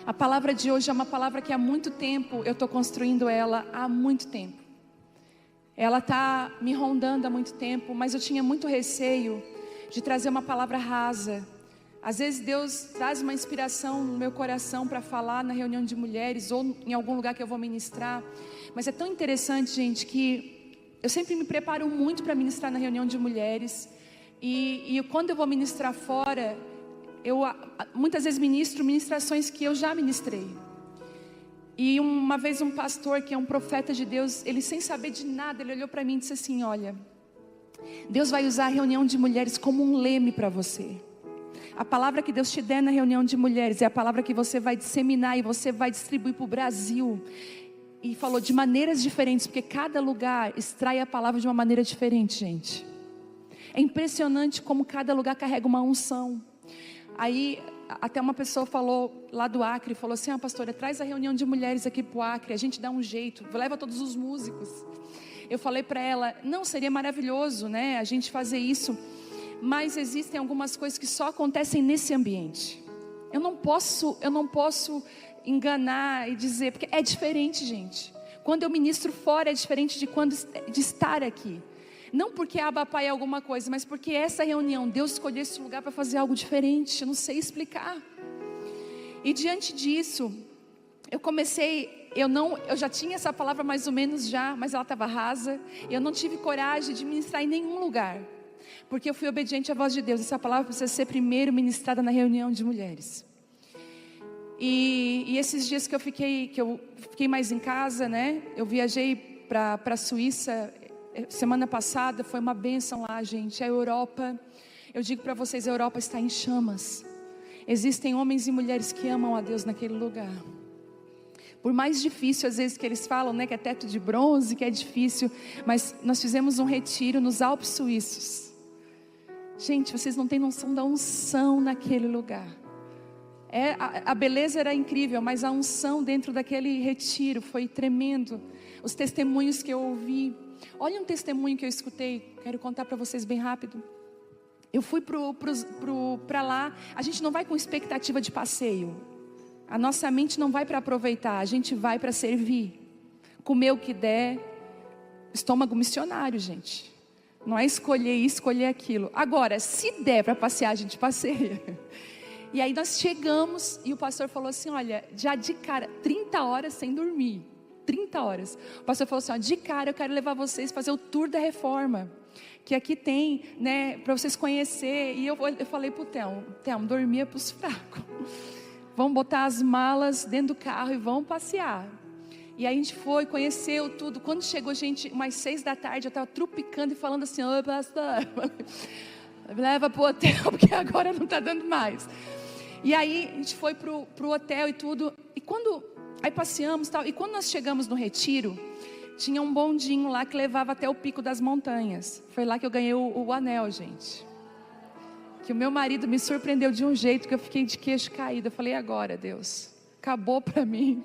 A palavra de hoje é uma palavra que há muito tempo eu estou construindo ela, há muito tempo. Ela está me rondando há muito tempo, mas eu tinha muito receio de trazer uma palavra rasa. Às vezes Deus traz uma inspiração no meu coração para falar na reunião de mulheres ou em algum lugar que eu vou ministrar. Mas é tão interessante, gente, que eu sempre me preparo muito para ministrar na reunião de mulheres. E quando eu vou ministrar fora, eu muitas vezes ministro ministrações que eu já ministrei. E uma vez um pastor, que é um profeta de Deus, ele sem saber de nada, ele olhou para mim e disse assim: olha, Deus vai usar a reunião de mulheres como um leme para você. A palavra que Deus te der na reunião de mulheres é a palavra que você vai disseminar e você vai distribuir para o Brasil. E falou de maneiras diferentes, porque cada lugar extrai a palavra de uma maneira diferente, gente. É impressionante como cada lugar carrega uma unção. Aí até uma pessoa falou lá do Acre, falou assim: pastora, traz a reunião de mulheres aqui para o Acre, a gente dá um jeito, leva todos os músicos. Eu falei para ela: não, seria maravilhoso, né, a gente fazer isso, mas existem algumas coisas que só acontecem nesse ambiente. Eu não posso enganar e dizer, porque é diferente, gente. Quando eu ministro fora é diferente de estar aqui. Não porque a Abapai é alguma coisa, mas porque essa reunião, Deus escolheu esse lugar para fazer algo diferente. Eu não sei explicar. E diante disso, eu comecei, eu já tinha essa palavra mais ou menos já, mas ela estava rasa. Eu não tive coragem de ministrar em nenhum lugar, porque eu fui obediente à voz de Deus. Essa palavra precisa ser primeiro ministrada na reunião de mulheres. E esses dias que eu fiquei mais em casa, né? Eu viajei para a Suíça semana passada, foi uma bênção lá, gente. A Europa, eu digo para vocês, a Europa está em chamas. Existem homens e mulheres que amam a Deus naquele lugar. Por mais difícil às vezes que eles falam, né, que é teto de bronze, que é difícil, mas nós fizemos um retiro nos Alpes Suíços. Gente, vocês não têm noção da unção naquele lugar. A beleza era incrível, mas a unção dentro daquele retiro foi tremendo. Os testemunhos que eu ouvi. Olha um testemunho que eu escutei, quero contar para vocês bem rápido. Eu fui para lá, a gente não vai com expectativa de passeio. A nossa mente não vai para aproveitar, a gente vai para servir. Comer o que der, estômago missionário, gente. Não é escolher isso, escolher aquilo. Agora, se der para passear, a gente passeia. E aí nós chegamos e o pastor falou assim: olha, já de cara, 30 horas sem dormir. 30 horas. O pastor falou assim: ó, de cara eu quero levar vocês a fazer o tour da reforma, que aqui tem, né, para vocês conhecer. E eu falei pro Telmo, dormia para os fracos. Vamos botar as malas dentro do carro e vamos passear. E aí a gente foi, conheceu tudo. Quando chegou, gente, umas 6 da tarde, eu estava trupicando e falando assim: ô pastor, leva pro hotel, porque agora não está dando mais. E aí a gente foi pro hotel e tudo. E aí passeamos e tal. E quando nós chegamos no retiro, tinha um bondinho lá que levava até o pico das montanhas. Foi lá que eu ganhei o anel, gente. Que o meu marido me surpreendeu de um jeito que eu fiquei de queixo caído. Eu falei: agora, Deus, acabou para mim.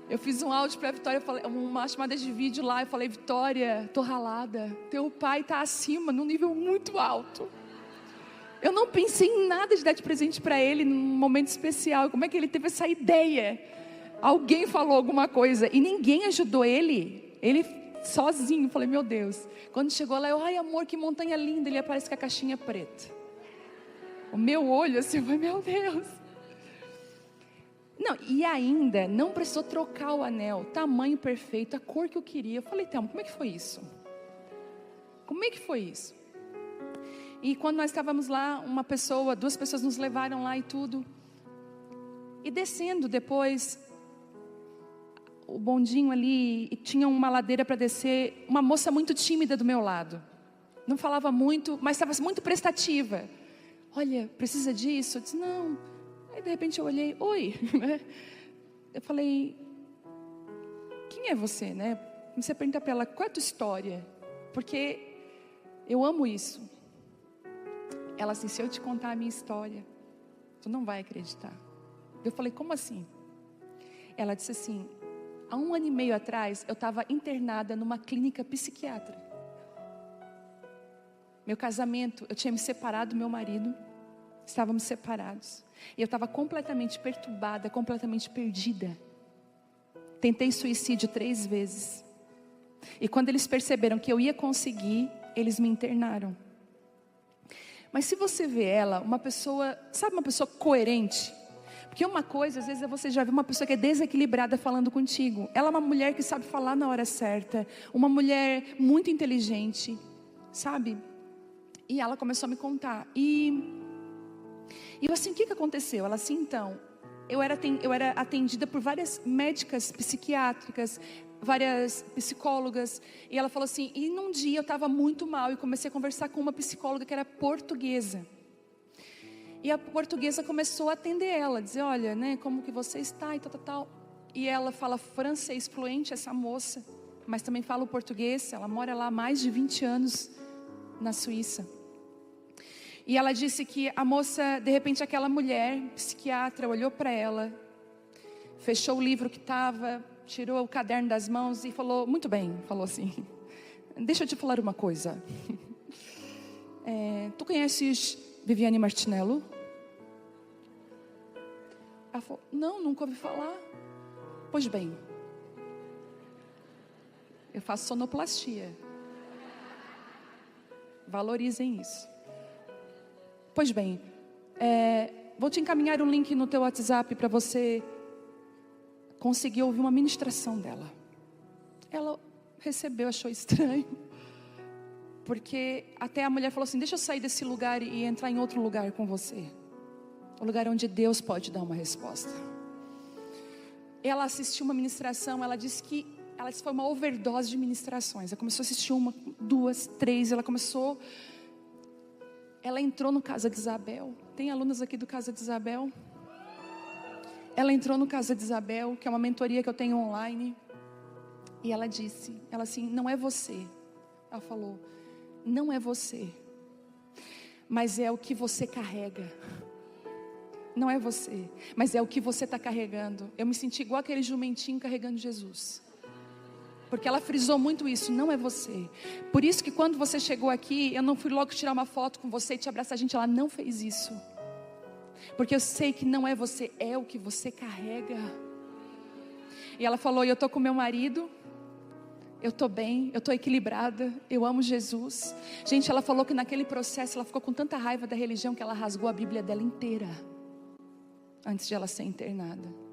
Eu fiz um áudio para a Vitória, uma chamada de vídeo lá. Eu falei: Vitória, tô ralada. Teu pai está acima, num nível muito alto. Eu não pensei em nada de dar de presente para ele num momento especial. Como é que ele teve essa ideia? Alguém falou alguma coisa e ninguém ajudou ele. Ele sozinho. Eu falei: meu Deus. Quando chegou lá, ai amor, que montanha linda. Ele aparece com a caixinha preta. O meu olho assim, foi: meu Deus. Não, e ainda não precisou trocar o anel, tamanho perfeito, a cor que eu queria. Eu falei: Telmo, como é que foi isso? Como é que foi isso? E quando nós estávamos lá, 2 pessoas nos levaram lá e tudo. E descendo depois, o bondinho ali, e tinha uma ladeira para descer, uma moça muito tímida do meu lado. Não falava muito, mas estava muito prestativa. Olha, precisa disso? Eu disse: não. Aí de repente eu olhei: oi. Eu falei: quem é você, né? Comecei a perguntar para ela: qual é a tua história? Porque eu amo isso. Ela disse: se eu te contar a minha história, tu não vai acreditar. Eu falei: como assim? Ela disse assim: há 1 ano e meio atrás, eu estava internada numa clínica psiquiátrica. Meu casamento, eu tinha me separado do meu marido. Estávamos separados. E eu estava completamente perturbada, completamente perdida. Tentei suicídio 3 vezes. E quando eles perceberam que eu ia conseguir, eles me internaram. Mas se você vê ela, uma pessoa, sabe, uma pessoa coerente? Porque uma coisa, às vezes você já vê uma pessoa que é desequilibrada falando contigo. Ela é uma mulher que sabe falar na hora certa, uma mulher muito inteligente, sabe? E ela começou a me contar. E eu assim, o que aconteceu? Ela assim, então, eu era atendida por várias médicas psiquiátricas, várias psicólogas, e ela falou assim, e num dia eu estava muito mal, e comecei a conversar com uma psicóloga que era portuguesa, e a portuguesa começou a atender ela, dizer, olha, né, como que você está, e tal, e ela fala francês fluente, essa moça, mas também fala o português, ela mora lá há mais de 20 anos, na Suíça, e ela disse que a moça, de repente aquela mulher, psiquiatra, olhou para ela, fechou o livro que estava, tirou o caderno das mãos e falou, muito bem, falou assim, deixa eu te falar uma coisa. Tu conheces Viviane Martinello? Ela falou, não, nunca ouvi falar. Pois bem, eu faço sonoplastia. Valorizem isso. Pois bem, vou te encaminhar um link no teu WhatsApp para você conseguir ouvir uma ministração dela. Ela recebeu, achou estranho, porque até a mulher falou assim, deixa eu sair desse lugar e entrar em outro lugar com você, o lugar onde Deus pode dar uma resposta. Ela assistiu uma ministração, ela disse que foi uma overdose de ministrações. Ela começou a assistir 1, 2, 3, ela entrou no Casa de Isabel. Tem alunos aqui do Casa de Isabel? Ela entrou no Casa de Isabel, que é uma mentoria que eu tenho online. E ela disse, ela assim, não é você. Ela falou, não é você, mas é o que você carrega. Não é você, mas é o que você está carregando. Eu me senti igual aquele jumentinho carregando Jesus. Porque ela frisou muito isso, não é você. Por isso que quando você chegou aqui, eu não fui logo tirar uma foto com você e te abraçar. Gente, ela não fez isso. Porque eu sei que não é você, é o que você carrega. E ela falou, eu estou com meu marido, eu estou bem, eu estou equilibrada, eu amo Jesus. Gente, ela falou que naquele processo, ela ficou com tanta raiva da religião que ela rasgou a Bíblia dela inteira, antes de ela ser internada.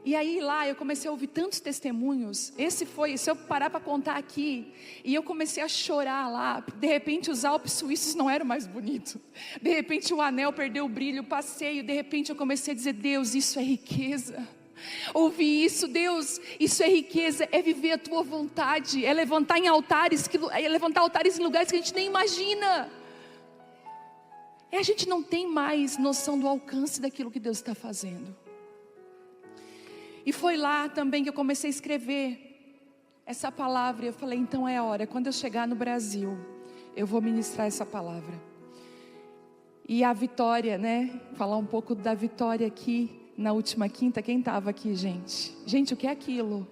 E aí lá eu comecei a ouvir tantos testemunhos. Se eu parar para contar aqui, e eu comecei a chorar lá. De repente os Alpes suíços não eram mais bonitos. De repente o anel perdeu o brilho, o passeio. De repente eu comecei a dizer, Deus, isso é riqueza. Ouvi isso, Deus, isso é riqueza, é viver a tua vontade, é levantar altares em lugares que a gente nem imagina. A gente não tem mais noção do alcance daquilo que Deus está fazendo. E foi lá também que eu comecei a escrever essa palavra. Eu falei, então é a hora, quando eu chegar no Brasil, eu vou ministrar essa palavra. E a Vitória, né? Falar um pouco da Vitória aqui, na última quinta. Quem estava aqui, gente? Gente, o que é aquilo?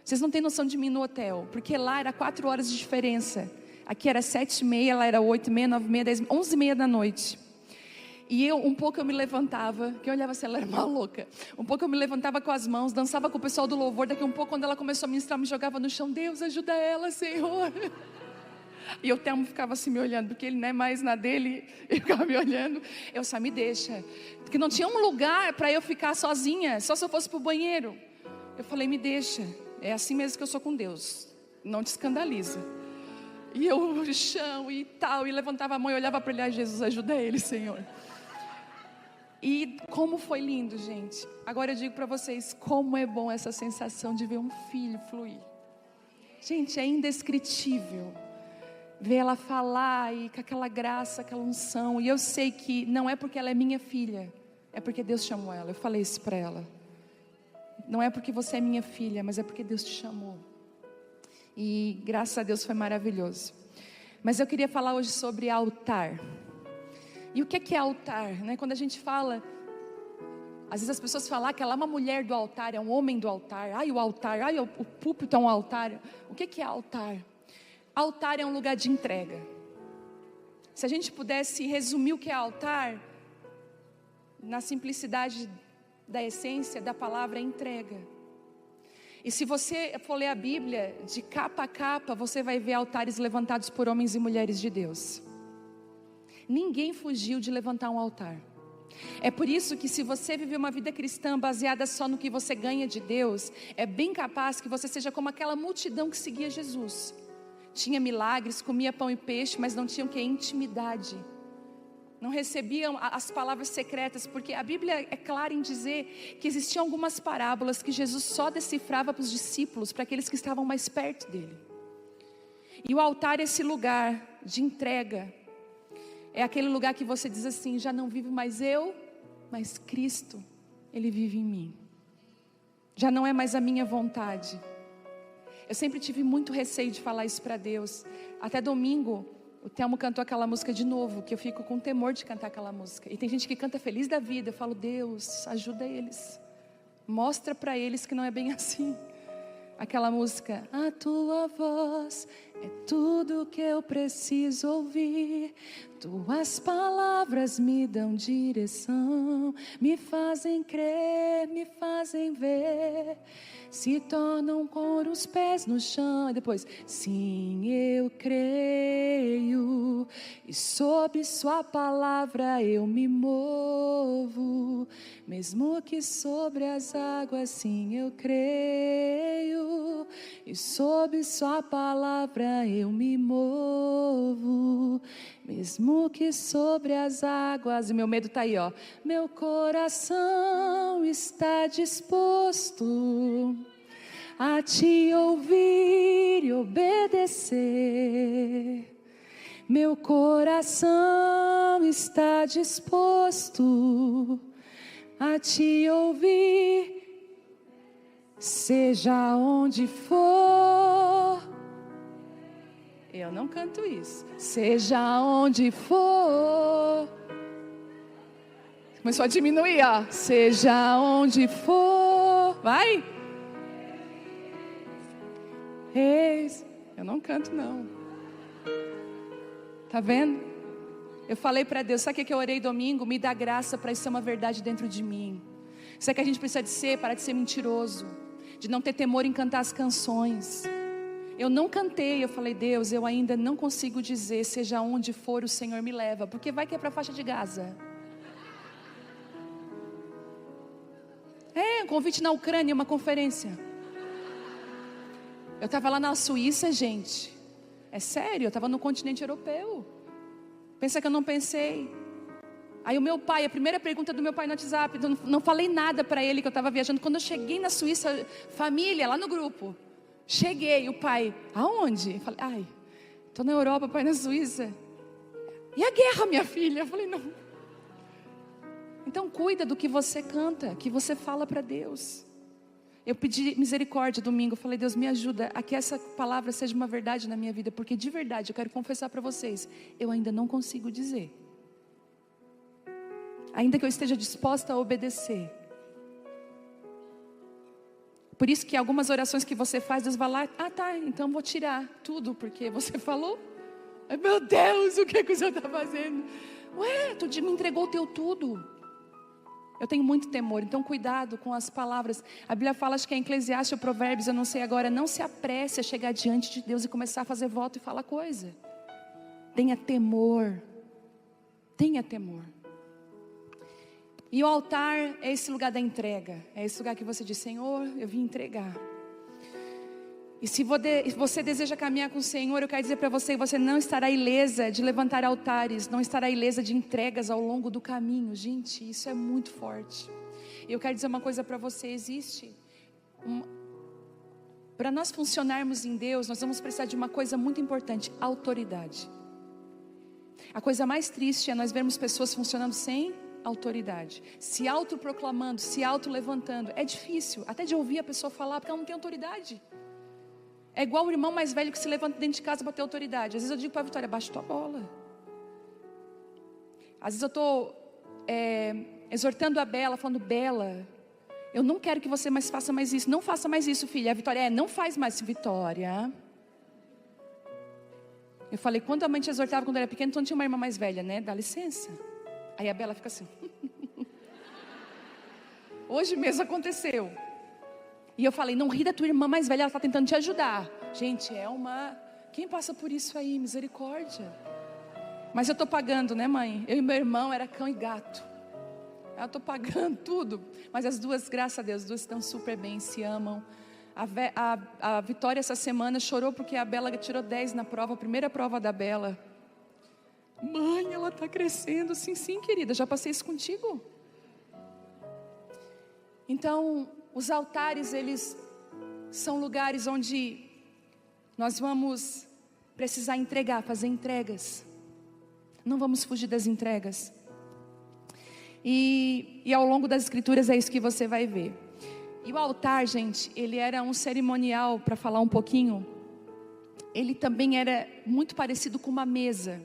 Vocês não têm noção de mim no hotel, porque lá era 4 horas de diferença. Aqui era 7h30, lá era 8h30, 9h30, 10h30, 11h30 da noite. E um pouco eu me levantava, que eu olhava assim, ela era uma louca. Um pouco eu me levantava com as mãos, dançava com o pessoal do louvor. Daqui um pouco, quando ela começou a ministrar, me jogava no chão. Deus, ajuda ela, Senhor. E o Telmo ficava assim me olhando, porque ele não é mais na dele. Ele ficava me olhando. Eu só me deixa. Porque não tinha um lugar para eu ficar sozinha, só se eu fosse para o banheiro. Eu falei, me deixa. É assim mesmo que eu sou com Deus. Não te escandaliza. E eu no chão e tal, e levantava a mão e olhava para ele, Jesus, ajuda ele, Senhor. E como foi lindo, gente. Agora eu digo para vocês, como é bom essa sensação de ver um filho fluir. Gente, é indescritível ver ela falar e com aquela graça, aquela unção. E eu sei que não é porque ela é minha filha, é porque Deus chamou ela. Eu falei isso para ela. Não é porque você é minha filha, mas é porque Deus te chamou. E graças a Deus foi maravilhoso. Mas eu queria falar hoje sobre altar. E o que é altar? Né? Quando a gente fala, às vezes as pessoas falam que ela é uma mulher do altar, é um homem do altar. Ai, o altar, ai, o púlpito é um altar. O que é altar? Altar é um lugar de entrega. Se a gente pudesse resumir o que é altar, na simplicidade da essência da palavra entrega. E se você for ler a Bíblia de capa a capa, você vai ver altares levantados por homens e mulheres de Deus. Ninguém fugiu de levantar um altar. É por isso que, se você viver uma vida cristã baseada só no que você ganha de Deus, é bem capaz que você seja como aquela multidão que seguia Jesus. Tinha milagres, comia pão e peixe, mas não tinham que intimidade. Não recebiam as palavras secretas, porque a Bíblia é clara em dizer que existiam algumas parábolas que Jesus só decifrava para os discípulos, para aqueles que estavam mais perto dele. E o altar é esse lugar de entrega. É aquele lugar que você diz assim: já não vivo mais eu, mas Cristo, Ele vive em mim. Já não é mais a minha vontade. Eu sempre tive muito receio de falar isso para Deus. Até domingo, o Telmo cantou aquela música de novo, que eu fico com temor de cantar aquela música. E tem gente que canta feliz da vida. Eu falo: Deus, ajuda eles. Mostra para eles que não é bem assim. Aquela música: a tua voz é tudo que eu preciso ouvir. Tuas palavras me dão direção, me fazem crer, me fazem ver. Se tornam com os pés no chão. E depois: sim, eu creio, e sob sua palavra eu me movo. Mesmo que sobre as águas, sim, eu creio, e sob sua palavra eu me movo. Mesmo que sobre as águas. E meu medo está aí, ó. Meu coração está disposto a te ouvir e obedecer. Meu coração está disposto a te ouvir, seja onde for. Eu não canto isso. Seja onde for. Começou a diminuir, ó. Seja onde for. Vai. Eis. Eu não canto, não. Tá vendo? Eu falei para Deus: sabe o que eu orei domingo? Me dá graça para isso ser uma verdade dentro de mim. Sabe o que a gente precisa de ser? Parar de ser mentiroso, de não ter temor em cantar as canções. Eu não cantei, eu falei: Deus, eu ainda não consigo dizer seja onde for o Senhor me leva, porque vai que é para a faixa de Gaza. Um convite na Ucrânia, uma conferência. Eu estava lá na Suíça, gente. É sério, eu estava no continente europeu. Pensa que eu não pensei. Aí o meu pai, a primeira pergunta do meu pai no WhatsApp, eu não falei nada para ele que eu estava viajando. Quando eu cheguei na Suíça, família, lá no grupo. Cheguei, o pai: aonde? Eu falei: ai, estou na Europa, pai, na Suíça. E a guerra, minha filha? Eu falei: não. Então cuida do que você canta, que você fala para Deus. Eu pedi misericórdia domingo, eu falei: Deus, me ajuda a que essa palavra seja uma verdade na minha vida, porque de verdade eu quero confessar para vocês, eu ainda não consigo dizer. Ainda que eu esteja disposta a obedecer. Por isso que algumas orações que você faz, Deus vai lá: ah, tá, então vou tirar tudo, porque você falou. Ai, meu Deus, o que o Senhor está fazendo? Ué, tu me entregou o teu tudo. Eu tenho muito temor, então cuidado com as palavras. A Bíblia fala, acho que é Eclesiastes ou Provérbios, eu não sei agora: não se apresse a chegar diante de Deus e começar a fazer voto e falar coisa. Tenha temor. Tenha temor. E o altar é esse lugar da entrega. É esse lugar que você diz: Senhor, eu vim entregar. E se você deseja caminhar com o Senhor, eu quero dizer para você que você não estará ilesa de levantar altares, não estará ilesa de entregas ao longo do caminho. Gente, isso é muito forte. E eu quero dizer uma coisa para você: existe para nós funcionarmos em Deus, nós vamos precisar de uma coisa muito importante: autoridade. A coisa mais triste é nós vermos pessoas funcionando sem autoridade, se autoproclamando, se auto-levantando. É difícil até de ouvir a pessoa falar, porque ela não tem autoridade. É igual o irmão mais velho que se levanta dentro de casa para ter autoridade. Às vezes eu digo para a Vitória: baixa tua bola. Às vezes eu estou exortando a Bela, falando: Bela, eu não quero que você mais faça mais isso. Não faça mais isso, filha. A Vitória: não faz mais. Vitória, Eu falei, quando a mãe te exortava quando era pequena, então tinha uma irmã mais velha, né? Dá licença. Aí a Bela fica assim. Hoje mesmo aconteceu. E eu falei, não ri da tua irmã mais velha, ela está tentando te ajudar. Gente, quem passa por isso aí? Misericórdia. Mas eu estou pagando, né, mãe? Eu e meu irmão era cão e gato. Eu estou pagando tudo. Mas as duas, graças a Deus, as duas estão super bem, se amam. A Vitória essa semana chorou porque a Bela tirou 10 na prova, a primeira prova da Bela. Mãe, ela está crescendo. Sim, querida, já passei isso contigo. Então, os altares, eles são lugares onde nós vamos precisar entregar, fazer entregas. Não vamos fugir das entregas. E ao longo das escrituras é isso que você vai ver. E o altar, gente, ele era um cerimonial, para falar um pouquinho. Ele também era muito parecido com uma mesa.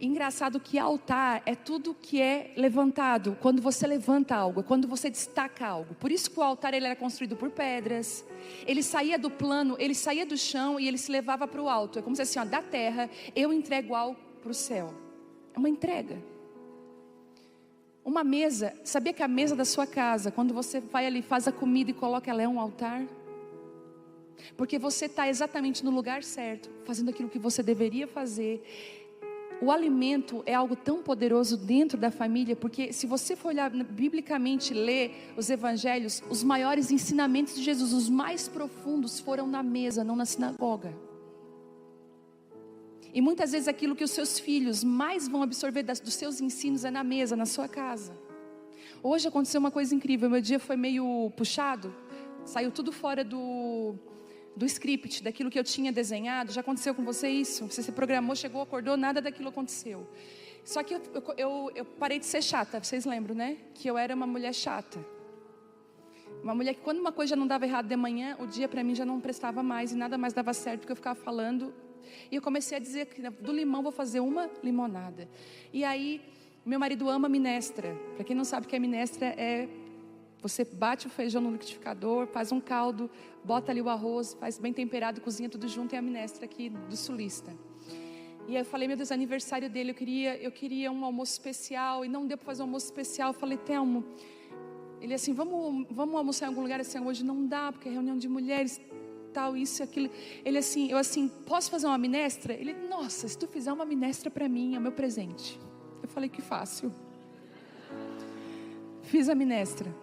Engraçado que altar é tudo que é levantado, quando você levanta algo, quando você destaca algo. Por isso que o altar ele era construído por pedras. Ele saía do plano, ele saía do chão e ele se levava para o alto. É como se assim, da terra eu entrego algo para o céu. É uma entrega. Uma mesa, sabia que a mesa da sua casa, quando você vai ali, faz a comida e coloca ela, é um altar? Porque você está exatamente no lugar certo, fazendo aquilo que você deveria fazer. O alimento é algo tão poderoso dentro da família, porque se você for olhar biblicamente, ler os evangelhos, os maiores ensinamentos de Jesus, os mais profundos foram na mesa, não na sinagoga. E muitas vezes aquilo que os seus filhos mais vão absorver dos seus ensinos é na mesa, na sua casa. Hoje aconteceu uma coisa incrível, meu dia foi meio puxado, saiu tudo fora do script, daquilo que eu tinha desenhado. Já aconteceu com você isso? Você se programou, chegou, acordou, nada daquilo aconteceu. Só que eu parei de ser chata, vocês lembram, né? Que eu era uma mulher chata. Uma mulher que quando uma coisa já não dava errado de manhã, o dia para mim já não prestava mais e nada mais dava certo, porque eu ficava falando. E eu comecei a dizer que do limão vou fazer uma limonada. E aí, meu marido ama minestra. Para quem não sabe o que é minestra, você bate o feijão no liquidificador, faz um caldo, bota ali o arroz, faz bem temperado, cozinha tudo junto, é a minestra aqui do sulista. E aí eu falei, meu Deus, aniversário dele, eu queria um almoço especial, e não deu para fazer um almoço especial. Eu falei, Telmo, ele assim, vamos almoçar em algum lugar assim, hoje não dá, porque é reunião de mulheres, tal, isso e aquilo. Ele assim, eu assim, posso fazer uma minestra? Ele, nossa, se tu fizer uma minestra para mim, é o meu presente. Eu falei, que fácil. Fiz a minestra.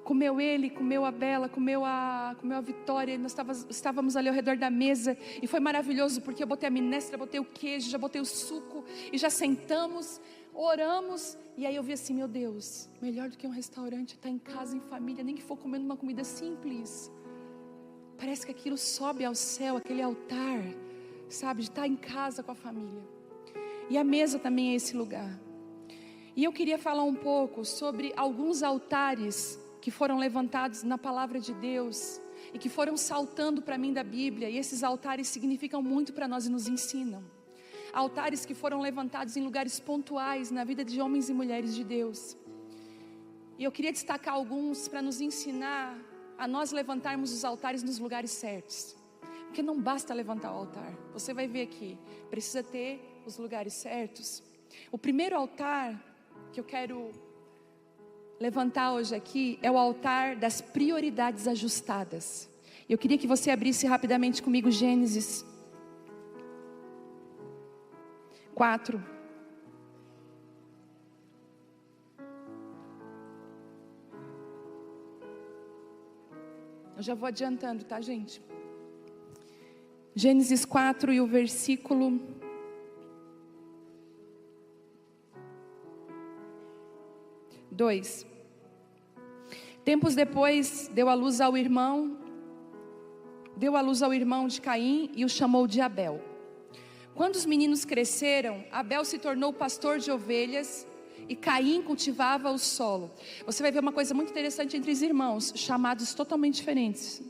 Comeu ele, comeu a Bela, comeu a Vitória. Nós estávamos ali ao redor da mesa. E foi maravilhoso, porque eu botei a minestra, botei o queijo, já botei o suco. E já sentamos, oramos. E aí eu vi assim, meu Deus, melhor do que um restaurante, estar em casa, em família, nem que for comendo uma comida simples. Parece que aquilo sobe ao céu, aquele altar, sabe, de estar em casa com a família. E a mesa também é esse lugar. E eu queria falar um pouco sobre alguns altares que foram levantados na palavra de Deus e que foram saltando para mim da Bíblia, e esses altares significam muito para nós e nos ensinam. Altares que foram levantados em lugares pontuais na vida de homens e mulheres de Deus. E eu queria destacar alguns para nos ensinar a nós levantarmos os altares nos lugares certos. Porque não basta levantar o altar, você vai ver aqui, precisa ter os lugares certos. O primeiro altar que eu quero levantar hoje aqui é o altar das prioridades ajustadas. Eu queria que você abrisse rapidamente comigo Gênesis 4. Eu já vou adiantando, tá, gente? Gênesis 4 e o versículo 2. Tempos depois, deu à luz ao irmão de Caim e o chamou de Abel. Quando os meninos cresceram, Abel se tornou pastor de ovelhas e Caim cultivava o solo. Você vai ver uma coisa muito interessante entre os irmãos, chamados totalmente diferentes.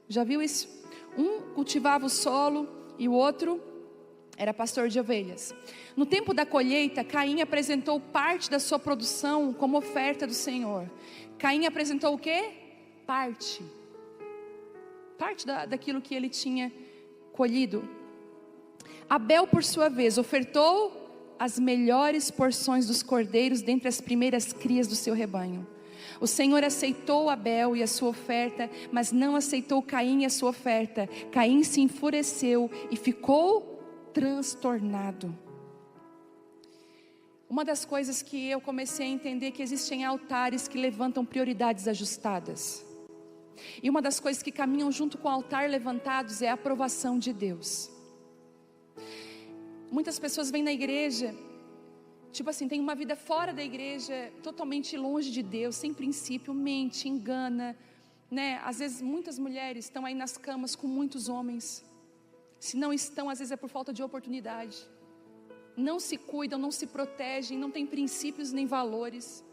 Já viu isso? Um cultivava o solo e o outro era pastor de ovelhas. No tempo da colheita, Caim apresentou parte da sua produção como oferta do Senhor. Caim apresentou o quê? Parte daquilo que ele tinha colhido. Abel, por sua vez, ofertou as melhores porções dos cordeiros dentre as primeiras crias do seu rebanho. O Senhor aceitou Abel e a sua oferta, mas não aceitou Caim e a sua oferta. Caim se enfureceu e ficou transtornado. Uma das coisas que eu comecei a entender é que existem altares que levantam prioridades ajustadas. E uma das coisas que caminham junto com o altar levantados é a aprovação de Deus. Muitas pessoas vêm na igreja, tipo assim, tem uma vida fora da igreja, totalmente longe de Deus, sem princípio, mente, engana, né? Às vezes muitas mulheres estão aí nas camas com muitos homens. Se não estão, às vezes é por falta de oportunidade. Não se cuidam, não se protegem, não têm princípios nem valores.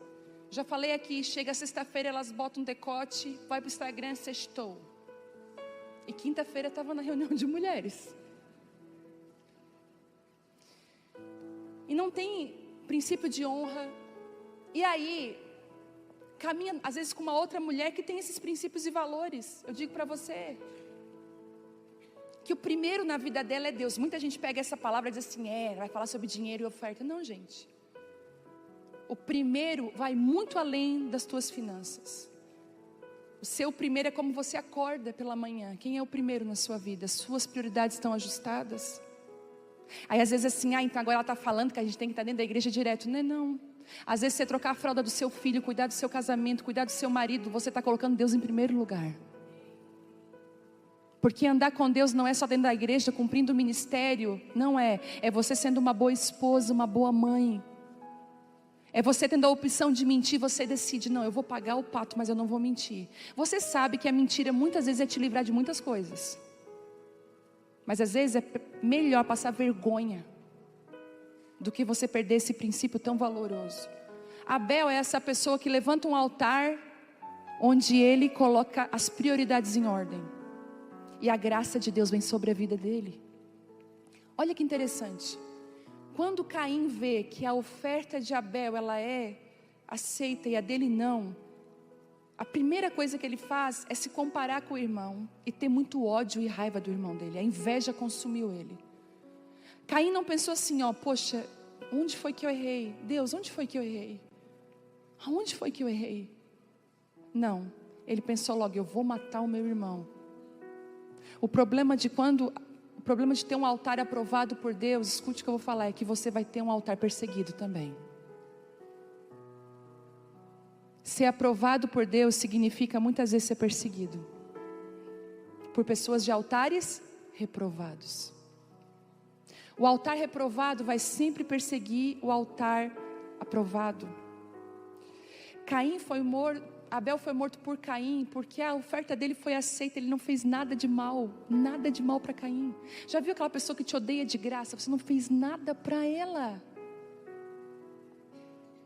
Já falei aqui, chega sexta-feira, elas botam um decote, vai para o Instagram, sextou. E quinta-feira estava na reunião de mulheres. E não tem princípio de honra. E aí, caminha às vezes com uma outra mulher que tem esses princípios e valores. Eu digo para você que o primeiro na vida dela é Deus. Muita gente pega essa palavra e diz assim, vai falar sobre dinheiro e oferta. Não, gente. O primeiro vai muito além das tuas finanças. O seu primeiro é como você acorda pela manhã. Quem é o primeiro na sua vida? As suas prioridades estão ajustadas? Aí às vezes assim, então agora ela está falando que a gente tem que estar dentro da igreja direto. Não é não. Às vezes você trocar a fralda do seu filho, cuidar do seu casamento, cuidar do seu marido, você está colocando Deus em primeiro lugar. Porque andar com Deus não é só dentro da igreja, cumprindo o ministério. Não é. É você sendo uma boa esposa, uma boa mãe. É você tendo a opção de mentir, você decide, não, eu vou pagar o pato, mas eu não vou mentir. Você sabe que a mentira muitas vezes é te livrar de muitas coisas. Mas às vezes é melhor passar vergonha do que você perder esse princípio tão valoroso. Abel é essa pessoa que levanta um altar onde ele coloca as prioridades em ordem. E a graça de Deus vem sobre a vida dele. Olha que interessante. Quando Caim vê que a oferta de Abel ela é aceita e a dele não, a primeira coisa que ele faz é se comparar com o irmão e ter muito ódio e raiva do irmão dele. A inveja consumiu ele. Caim não pensou assim, poxa, onde foi que eu errei? Deus, onde foi que eu errei? Aonde foi que eu errei? Não, ele pensou logo, eu vou matar o meu irmão. O problema de ter um altar aprovado por Deus, escute o que eu vou falar, é que você vai ter um altar perseguido também. Ser aprovado por Deus significa muitas vezes ser perseguido por pessoas de altares reprovados. O altar reprovado vai sempre perseguir o altar aprovado. Abel foi morto por Caim, porque a oferta dele foi aceita, ele não fez nada de mal para Caim. Já viu aquela pessoa que te odeia de graça? Você não fez nada para ela.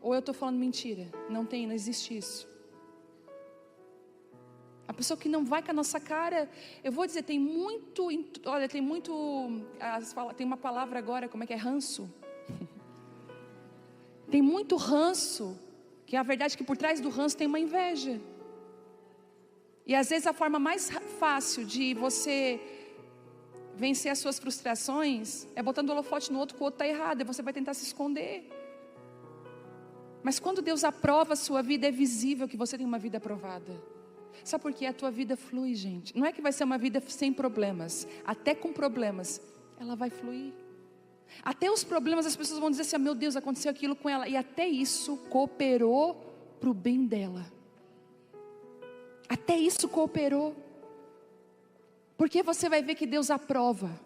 Ou eu estou falando mentira? Não existe isso. A pessoa que não vai com a nossa cara, eu vou dizer, tem uma palavra agora, como é que é? Ranço. Tem muito ranço, que a verdade é que por trás do ranço tem uma inveja. E às vezes a forma mais fácil de você vencer as suas frustrações é botando o holofote no outro, que o outro está errado, e você vai tentar se esconder. Mas quando Deus aprova a sua vida, é visível que você tem uma vida aprovada. Sabe por quê? A tua vida flui, gente. Não é que vai ser uma vida sem problemas. Até com problemas, ela vai fluir. Até os problemas, as pessoas vão dizer assim, meu Deus, aconteceu aquilo com ela. E até isso cooperou para o bem dela. Até isso cooperou. Porque você vai ver que Deus aprova.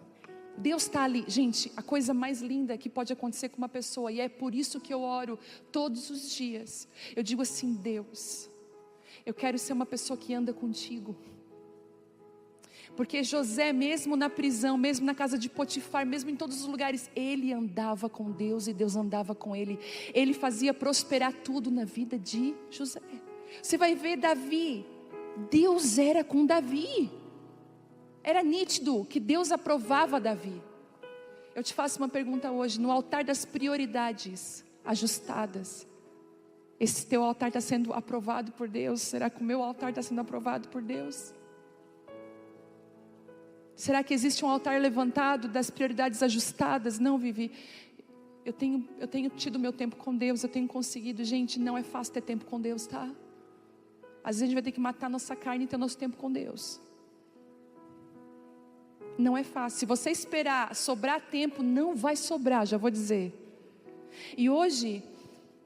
Deus está ali. Gente, a coisa mais linda que pode acontecer com uma pessoa, e é por isso que eu oro todos os dias. Eu digo assim, Deus, eu quero ser uma pessoa que anda contigo. Porque José, mesmo na prisão, mesmo na casa de Potifar, mesmo em todos os lugares, ele andava com Deus e Deus andava com ele. Ele fazia prosperar tudo na vida de José. Você vai ver Davi, Deus era com Davi. Era nítido que Deus aprovava Davi. Eu te faço uma pergunta hoje, no altar das prioridades ajustadas, esse teu altar está sendo aprovado por Deus? Será que o meu altar está sendo aprovado por Deus? Será que existe um altar levantado das prioridades ajustadas? Não, Vivi. Eu tenho tido meu tempo com Deus, eu tenho conseguido. Gente, não é fácil ter tempo com Deus, tá? Às vezes a gente vai ter que matar nossa carne e ter nosso tempo com Deus. Não é fácil. Se você esperar sobrar tempo, não vai sobrar, já vou dizer. E hoje,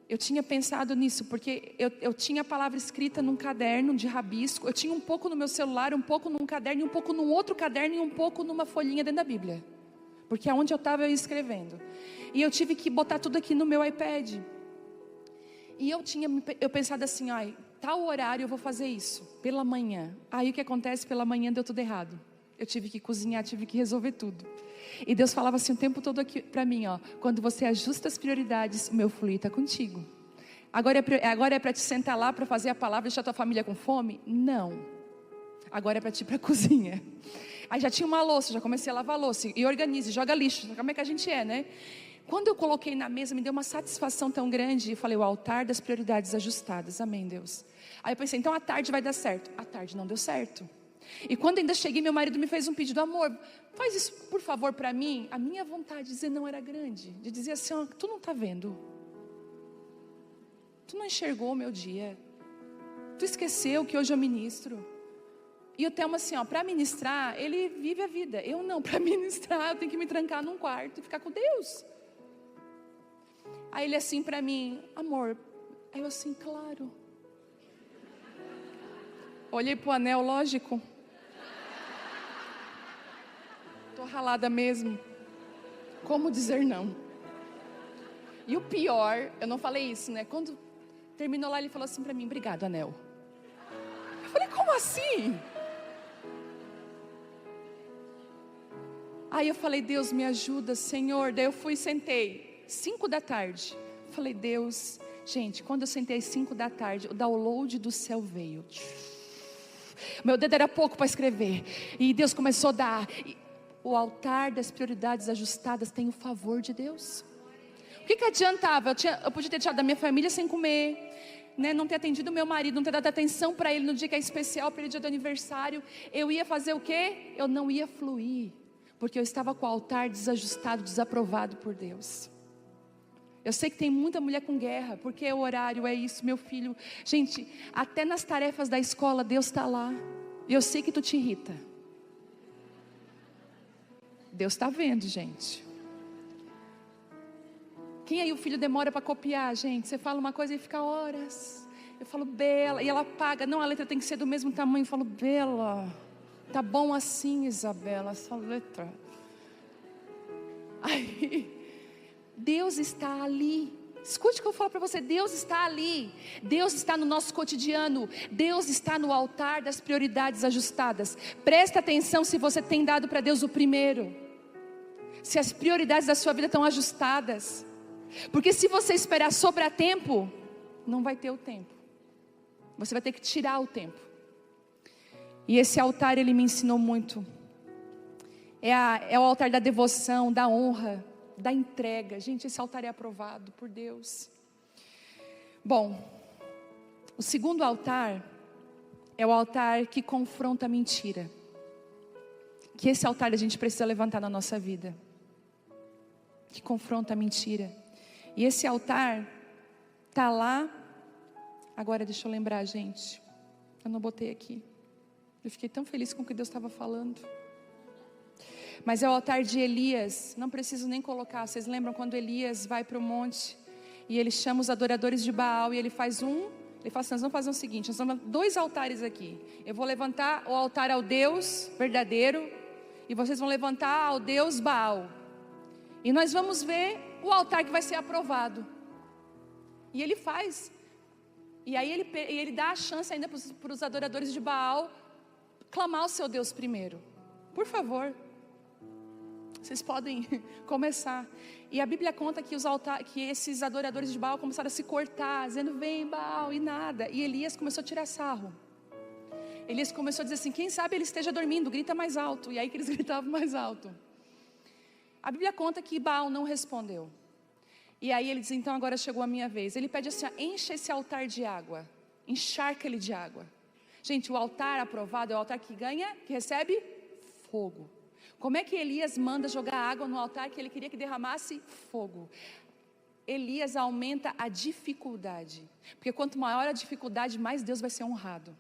eu tinha pensado nisso, porque eu tinha a palavra escrita num caderno de rabisco. Eu tinha um pouco no meu celular, um pouco num caderno, e um pouco num outro caderno, e um pouco numa folhinha dentro da Bíblia. Porque aonde eu estava, eu ia escrevendo. E eu tive que botar tudo aqui no meu iPad. E eu pensado assim, ai, tal horário eu vou fazer isso, pela manhã. Aí o que acontece? Pela manhã deu tudo errado. Eu tive que cozinhar, tive que resolver tudo. E Deus falava assim o tempo todo aqui para mim, ó, quando você ajusta as prioridades, o meu fluir está contigo. Agora é para te sentar lá para fazer a palavra e deixar tua família com fome? Não. Agora é para te ir para a cozinha. Aí já tinha uma louça, já comecei a lavar a louça. E organize, joga lixo. Como é que a gente é, né? Quando eu coloquei na mesa, me deu uma satisfação tão grande. Eu falei, o altar das prioridades ajustadas. Amém, Deus. Aí eu pensei, então à tarde vai dar certo. À tarde não deu certo. E quando ainda cheguei, meu marido me fez um pedido, amor, faz isso por favor para mim. A minha vontade de dizer não era grande. De dizer assim, ó, tu não está vendo. Tu não enxergou o meu dia. Tu esqueceu que hoje eu ministro. E o Telmo assim, ó, para ministrar, ele vive a vida. Eu não, para ministrar, eu tenho que me trancar num quarto e ficar com Deus. Aí ele assim para mim, amor. Aí eu assim, claro. Olhei pro anel, lógico. Tô ralada mesmo. Como dizer não? E o pior, eu não falei isso, né? Quando terminou lá, ele falou assim para mim, obrigado, anel. Eu falei, como assim? Aí eu falei, Deus me ajuda, Senhor. Daí eu fui e sentei, 5 da tarde. Falei, Deus, gente, quando eu sentei às 5 da tarde, o download do céu veio. Meu dedo era pouco para escrever. E Deus começou a dar. O altar das prioridades ajustadas tem o favor de Deus. O que adiantava? Eu podia ter tirado da minha família sem comer, né? Não ter atendido meu marido, não ter dado atenção para ele no dia que é especial, para ele dia do aniversário. Eu ia fazer o quê? Eu não ia fluir, porque eu estava com o altar desajustado, desaprovado por Deus. Eu sei que tem muita mulher com guerra, porque é o horário, é isso, meu filho. Gente, até nas tarefas da escola, Deus está lá. E eu sei que tu te irrita. Deus está vendo, gente. Quem aí o filho demora para copiar, gente? Você fala uma coisa e fica horas. Eu falo, Bela, e ela apaga. Não, a letra tem que ser do mesmo tamanho. Eu falo, Bela, tá bom assim, Isabela, essa letra. Aí, Deus está ali. Escute o que eu falo para você, Deus está ali. Deus está no nosso cotidiano. Deus está no altar das prioridades ajustadas. Presta atenção se você tem dado para Deus o primeiro. Se as prioridades da sua vida estão ajustadas. Porque se você esperar sobrar tempo, não vai ter o tempo. Você vai ter que tirar o tempo. E esse altar, ele me ensinou muito. É o altar da devoção, da honra, da entrega. Gente, esse altar é aprovado por Deus. Bom, o segundo altar é o altar que confronta a mentira. Que esse altar a gente precisa levantar na nossa vida. Que confronta a mentira. E esse altar está lá. Agora deixa eu lembrar, gente. Eu não botei aqui. Eu fiquei tão feliz com o que Deus estava falando. Mas é o altar de Elias. Não preciso nem colocar. Vocês lembram quando Elias vai para o monte e ele chama os adoradores de Baal e ele faz ele fala assim, nós vamos fazer o seguinte, nós vamos 2 altares aqui. Eu vou levantar o altar ao Deus verdadeiro e vocês vão levantar ao Deus Baal. E nós vamos ver o altar que vai ser aprovado. E ele faz. E aí ele dá a chance ainda para os adoradores de Baal clamar o seu Deus primeiro. Por favor. Vocês podem começar. E a Bíblia conta que esses adoradores de Baal começaram a se cortar, dizendo, vem Baal, e nada. E Elias começou a tirar sarro. Elias começou a dizer assim, quem sabe ele esteja dormindo, grita mais alto. E aí que eles gritavam mais alto. A Bíblia conta que Baal não respondeu. E aí ele diz, então agora chegou a minha vez. Ele pede assim, encha esse altar de água. Encharca ele de água. Gente, o altar aprovado é o altar que ganha, que recebe fogo. Como é que Elias manda jogar água no altar que ele queria que derramasse fogo? Elias aumenta a dificuldade, porque quanto maior a dificuldade, mais Deus vai ser honrado.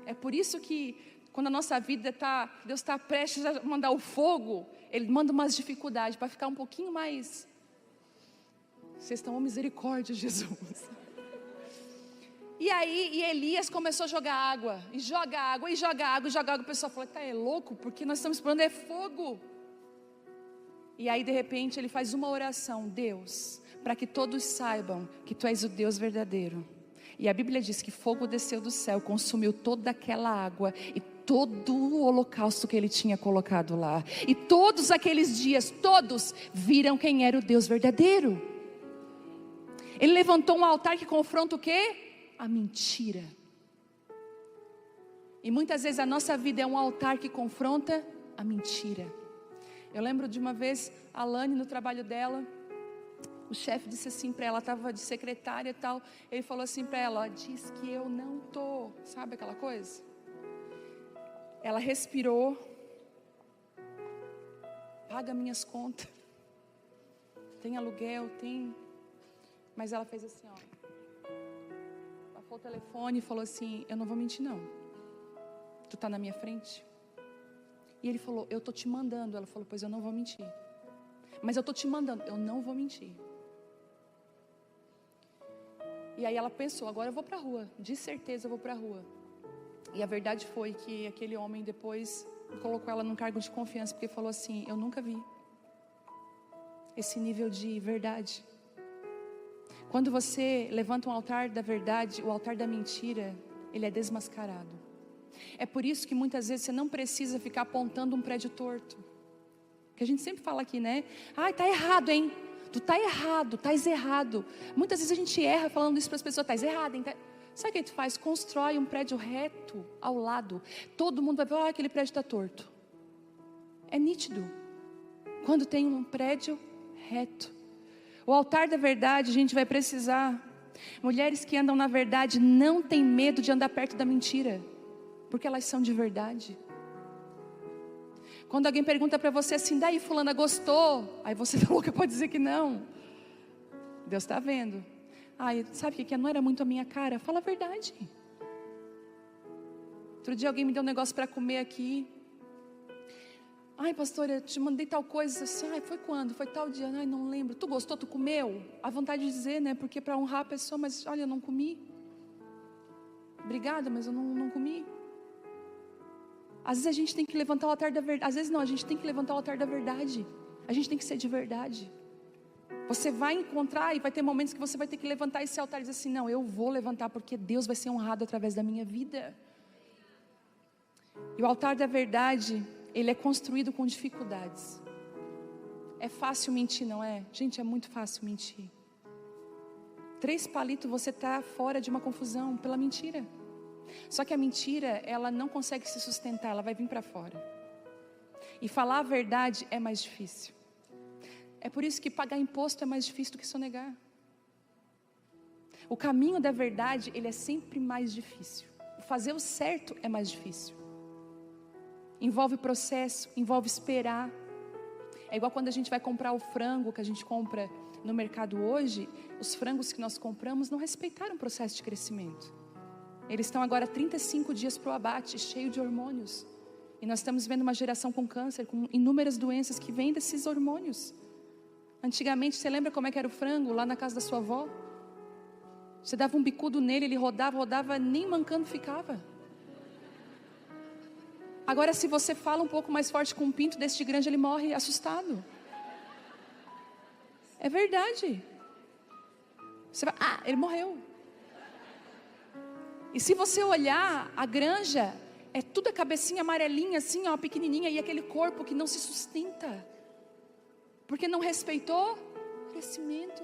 É por isso que quando a nossa vida Deus está prestes a mandar o fogo, Ele manda umas dificuldades para ficar um pouquinho mais. Vocês estão, misericórdia, Jesus. E aí, Elias começou a jogar água, e joga água, e joga água, e joga água. O pessoal falou, é louco, porque nós estamos esperando fogo. E aí de repente ele faz uma oração: Deus, para que todos saibam que Tu és o Deus verdadeiro. E a Bíblia diz que fogo desceu do céu, consumiu toda aquela água e todo o holocausto que ele tinha colocado lá. E todos aqueles dias, todos viram quem era o Deus verdadeiro. Ele levantou um altar que confronta o quê? A mentira. E muitas vezes a nossa vida é um altar que confronta a mentira. Eu lembro de uma vez, a Lani, no trabalho dela, o chefe disse assim para ela, estava de secretária e tal, ele falou assim para ela, diz que eu não estou, sabe aquela coisa? Ela respirou, paga minhas contas, tem aluguel, tem, mas ela fez assim, passou o telefone e falou assim, eu não vou mentir não, tu está na minha frente? E ele falou, eu estou te mandando. Ela falou, pois eu não vou mentir. Mas eu estou te mandando, eu não vou mentir. E aí ela pensou, agora eu vou para a rua. De certeza eu vou para a rua. E a verdade foi que aquele homem depois colocou ela num cargo de confiança, porque falou assim, eu nunca vi esse nível de verdade. Quando você levanta um altar da verdade, o altar da mentira, ele é desmascarado. É por isso que muitas vezes você não precisa ficar apontando um prédio torto. Que a gente sempre fala aqui, né? Ai, tá errado, hein? Tu tá errado, estás errado. Muitas vezes a gente erra falando isso para as pessoas, estás errado, hein? Sabe o que a gente faz? Constrói um prédio reto ao lado. Todo mundo vai ver, aquele prédio está torto. É nítido. Quando tem um prédio reto. O altar da verdade, a gente vai precisar. Mulheres que andam na verdade não têm medo de andar perto da mentira. Porque elas são de verdade. Quando alguém pergunta para você assim, daí fulana gostou? Aí você falou que pode dizer que não. Deus está vendo. Ai, sabe o que não era muito a minha cara? Fala a verdade. Outro dia alguém me deu um negócio para comer aqui. Ai, pastora, eu te mandei tal coisa assim. Ai, foi quando? Foi tal dia? Ai, não lembro. Tu gostou? Tu comeu? A vontade de dizer, né? Porque para honrar a pessoa, mas olha, eu não comi. Obrigada, mas eu não comi. Às vezes a gente tem que levantar o altar da verdade. Às vezes não, a gente tem que levantar o altar da verdade. A gente tem que ser de verdade. Você vai encontrar e vai ter momentos que você vai ter que levantar esse altar e dizer assim, não, eu vou levantar porque Deus vai ser honrado através da minha vida. E o altar da verdade, ele é construído com dificuldades. É fácil mentir, não é? Gente, é muito fácil mentir. 3 palitos você está fora de uma confusão pela mentira. Só que a mentira, ela não consegue se sustentar, ela vai vir para fora. E falar a verdade é mais difícil. É por isso que pagar imposto é mais difícil do que sonegar. O caminho da verdade, ele é sempre mais difícil. Fazer o certo é mais difícil. Envolve processo, envolve esperar. É igual quando a gente vai comprar o frango que a gente compra no mercado hoje. Os frangos que nós compramos não respeitaram o processo de crescimento. Eles estão agora 35 dias para o abate, cheio de hormônios. E nós estamos vendo uma geração com câncer, com inúmeras doenças que vêm desses hormônios. Antigamente, você lembra como é que era o frango lá na casa da sua avó? Você dava um bicudo nele, ele rodava, nem mancando ficava. Agora, se você fala um pouco mais forte com um pinto desse de grande, ele morre assustado. É verdade. Você vai, ele morreu. E se você olhar, a granja é tudo a cabecinha amarelinha assim, ó, pequenininha, e aquele corpo que não se sustenta. Porque não respeitou o crescimento,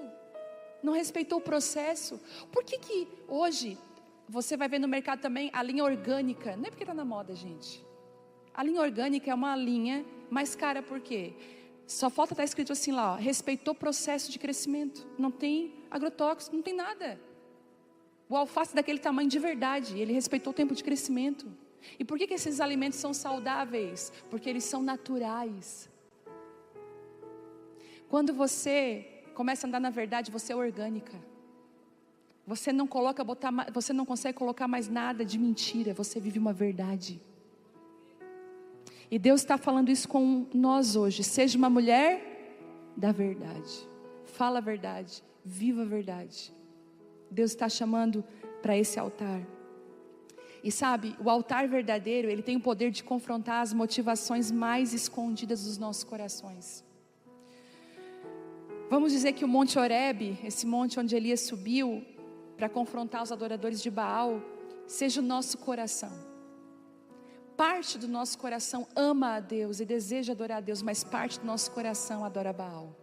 não respeitou o processo. Por que hoje, você vai ver no mercado também a linha orgânica, não é porque está na moda, gente. A linha orgânica é uma linha mais cara, por quê? Só falta estar escrito assim lá, ó, respeitou o processo de crescimento. Não tem agrotóxico, não tem nada. O alface daquele tamanho de verdade, ele respeitou o tempo de crescimento. E por que esses alimentos são saudáveis? Porque eles são naturais. Quando você começa a andar na verdade, você é orgânica. Você não consegue colocar mais nada de mentira, você vive uma verdade. E Deus está falando isso com nós hoje. Seja uma mulher da verdade. Fala a verdade, viva a verdade. Deus está chamando para esse altar. E sabe, o altar verdadeiro, ele tem o poder de confrontar as motivações mais escondidas dos nossos corações. Vamos dizer que o Monte Horebe, esse monte onde Elias subiu para confrontar os adoradores de Baal, seja o nosso coração. Parte do nosso coração ama a Deus e deseja adorar a Deus, mas parte do nosso coração adora Baal.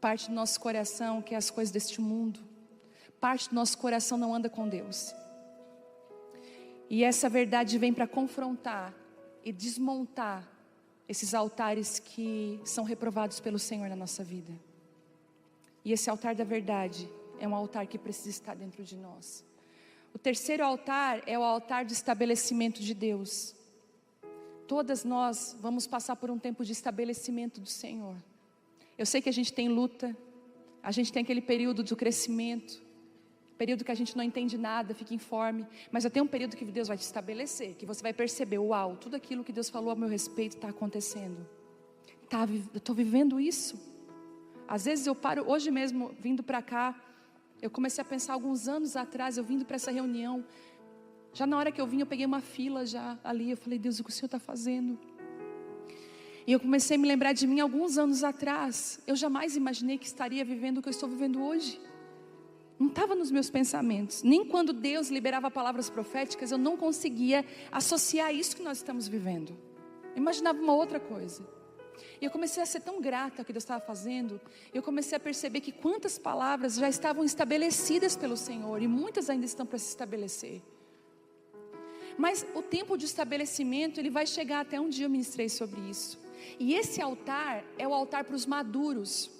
Parte do nosso coração quer as coisas deste mundo. Parte do nosso coração não anda com Deus. E essa verdade vem para confrontar e desmontar esses altares que são reprovados pelo Senhor na nossa vida. E esse altar da verdade é um altar que precisa estar dentro de nós. O terceiro altar é o altar de estabelecimento de Deus. Todas nós vamos passar por um tempo de estabelecimento do Senhor. Eu sei que a gente tem luta, a gente tem aquele período do crescimento, período que a gente não entende nada, fica informe, mas tem um período que Deus vai te estabelecer, que você vai perceber, uau, tudo aquilo que Deus falou a meu respeito está acontecendo. Eu estou vivendo isso. Às vezes eu paro, hoje mesmo, vindo para cá, eu comecei a pensar alguns anos atrás, eu vindo para essa reunião, já na hora que eu vim, eu peguei uma fila já ali, eu falei, Deus, o que o Senhor está fazendo? E eu comecei a me lembrar de mim alguns anos atrás, eu jamais imaginei que estaria vivendo o que eu estou vivendo hoje. Não estava nos meus pensamentos, nem quando Deus liberava palavras proféticas, eu não conseguia associar isso que nós estamos vivendo. Eu imaginava uma outra coisa. E eu comecei a ser tão grata ao que Deus estava fazendo. Eu comecei a perceber que quantas palavras já estavam estabelecidas pelo Senhor, e muitas ainda estão para se estabelecer. Mas o tempo de estabelecimento, ele vai chegar. Até um dia eu ministrei sobre isso. E esse altar é o altar para os maduros.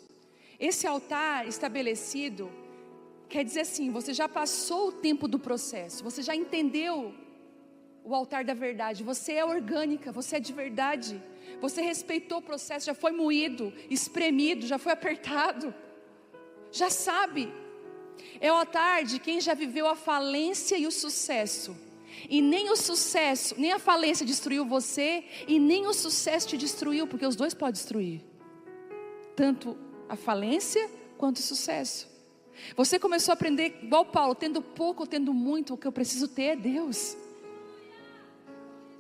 Esse altar estabelecido quer dizer assim, você já passou o tempo do processo, você já entendeu o altar da verdade, você é orgânica, você é de verdade, você respeitou o processo, já foi moído, espremido, já foi apertado, já sabe. É o altar de quem já viveu a falência e o sucesso. E nem o sucesso, nem a falência destruiu você, e nem o sucesso te destruiu, porque os dois podem destruir, tanto a falência quanto o sucesso. Você começou a aprender, igual Paulo, tendo pouco ou tendo muito, o que eu preciso ter é Deus.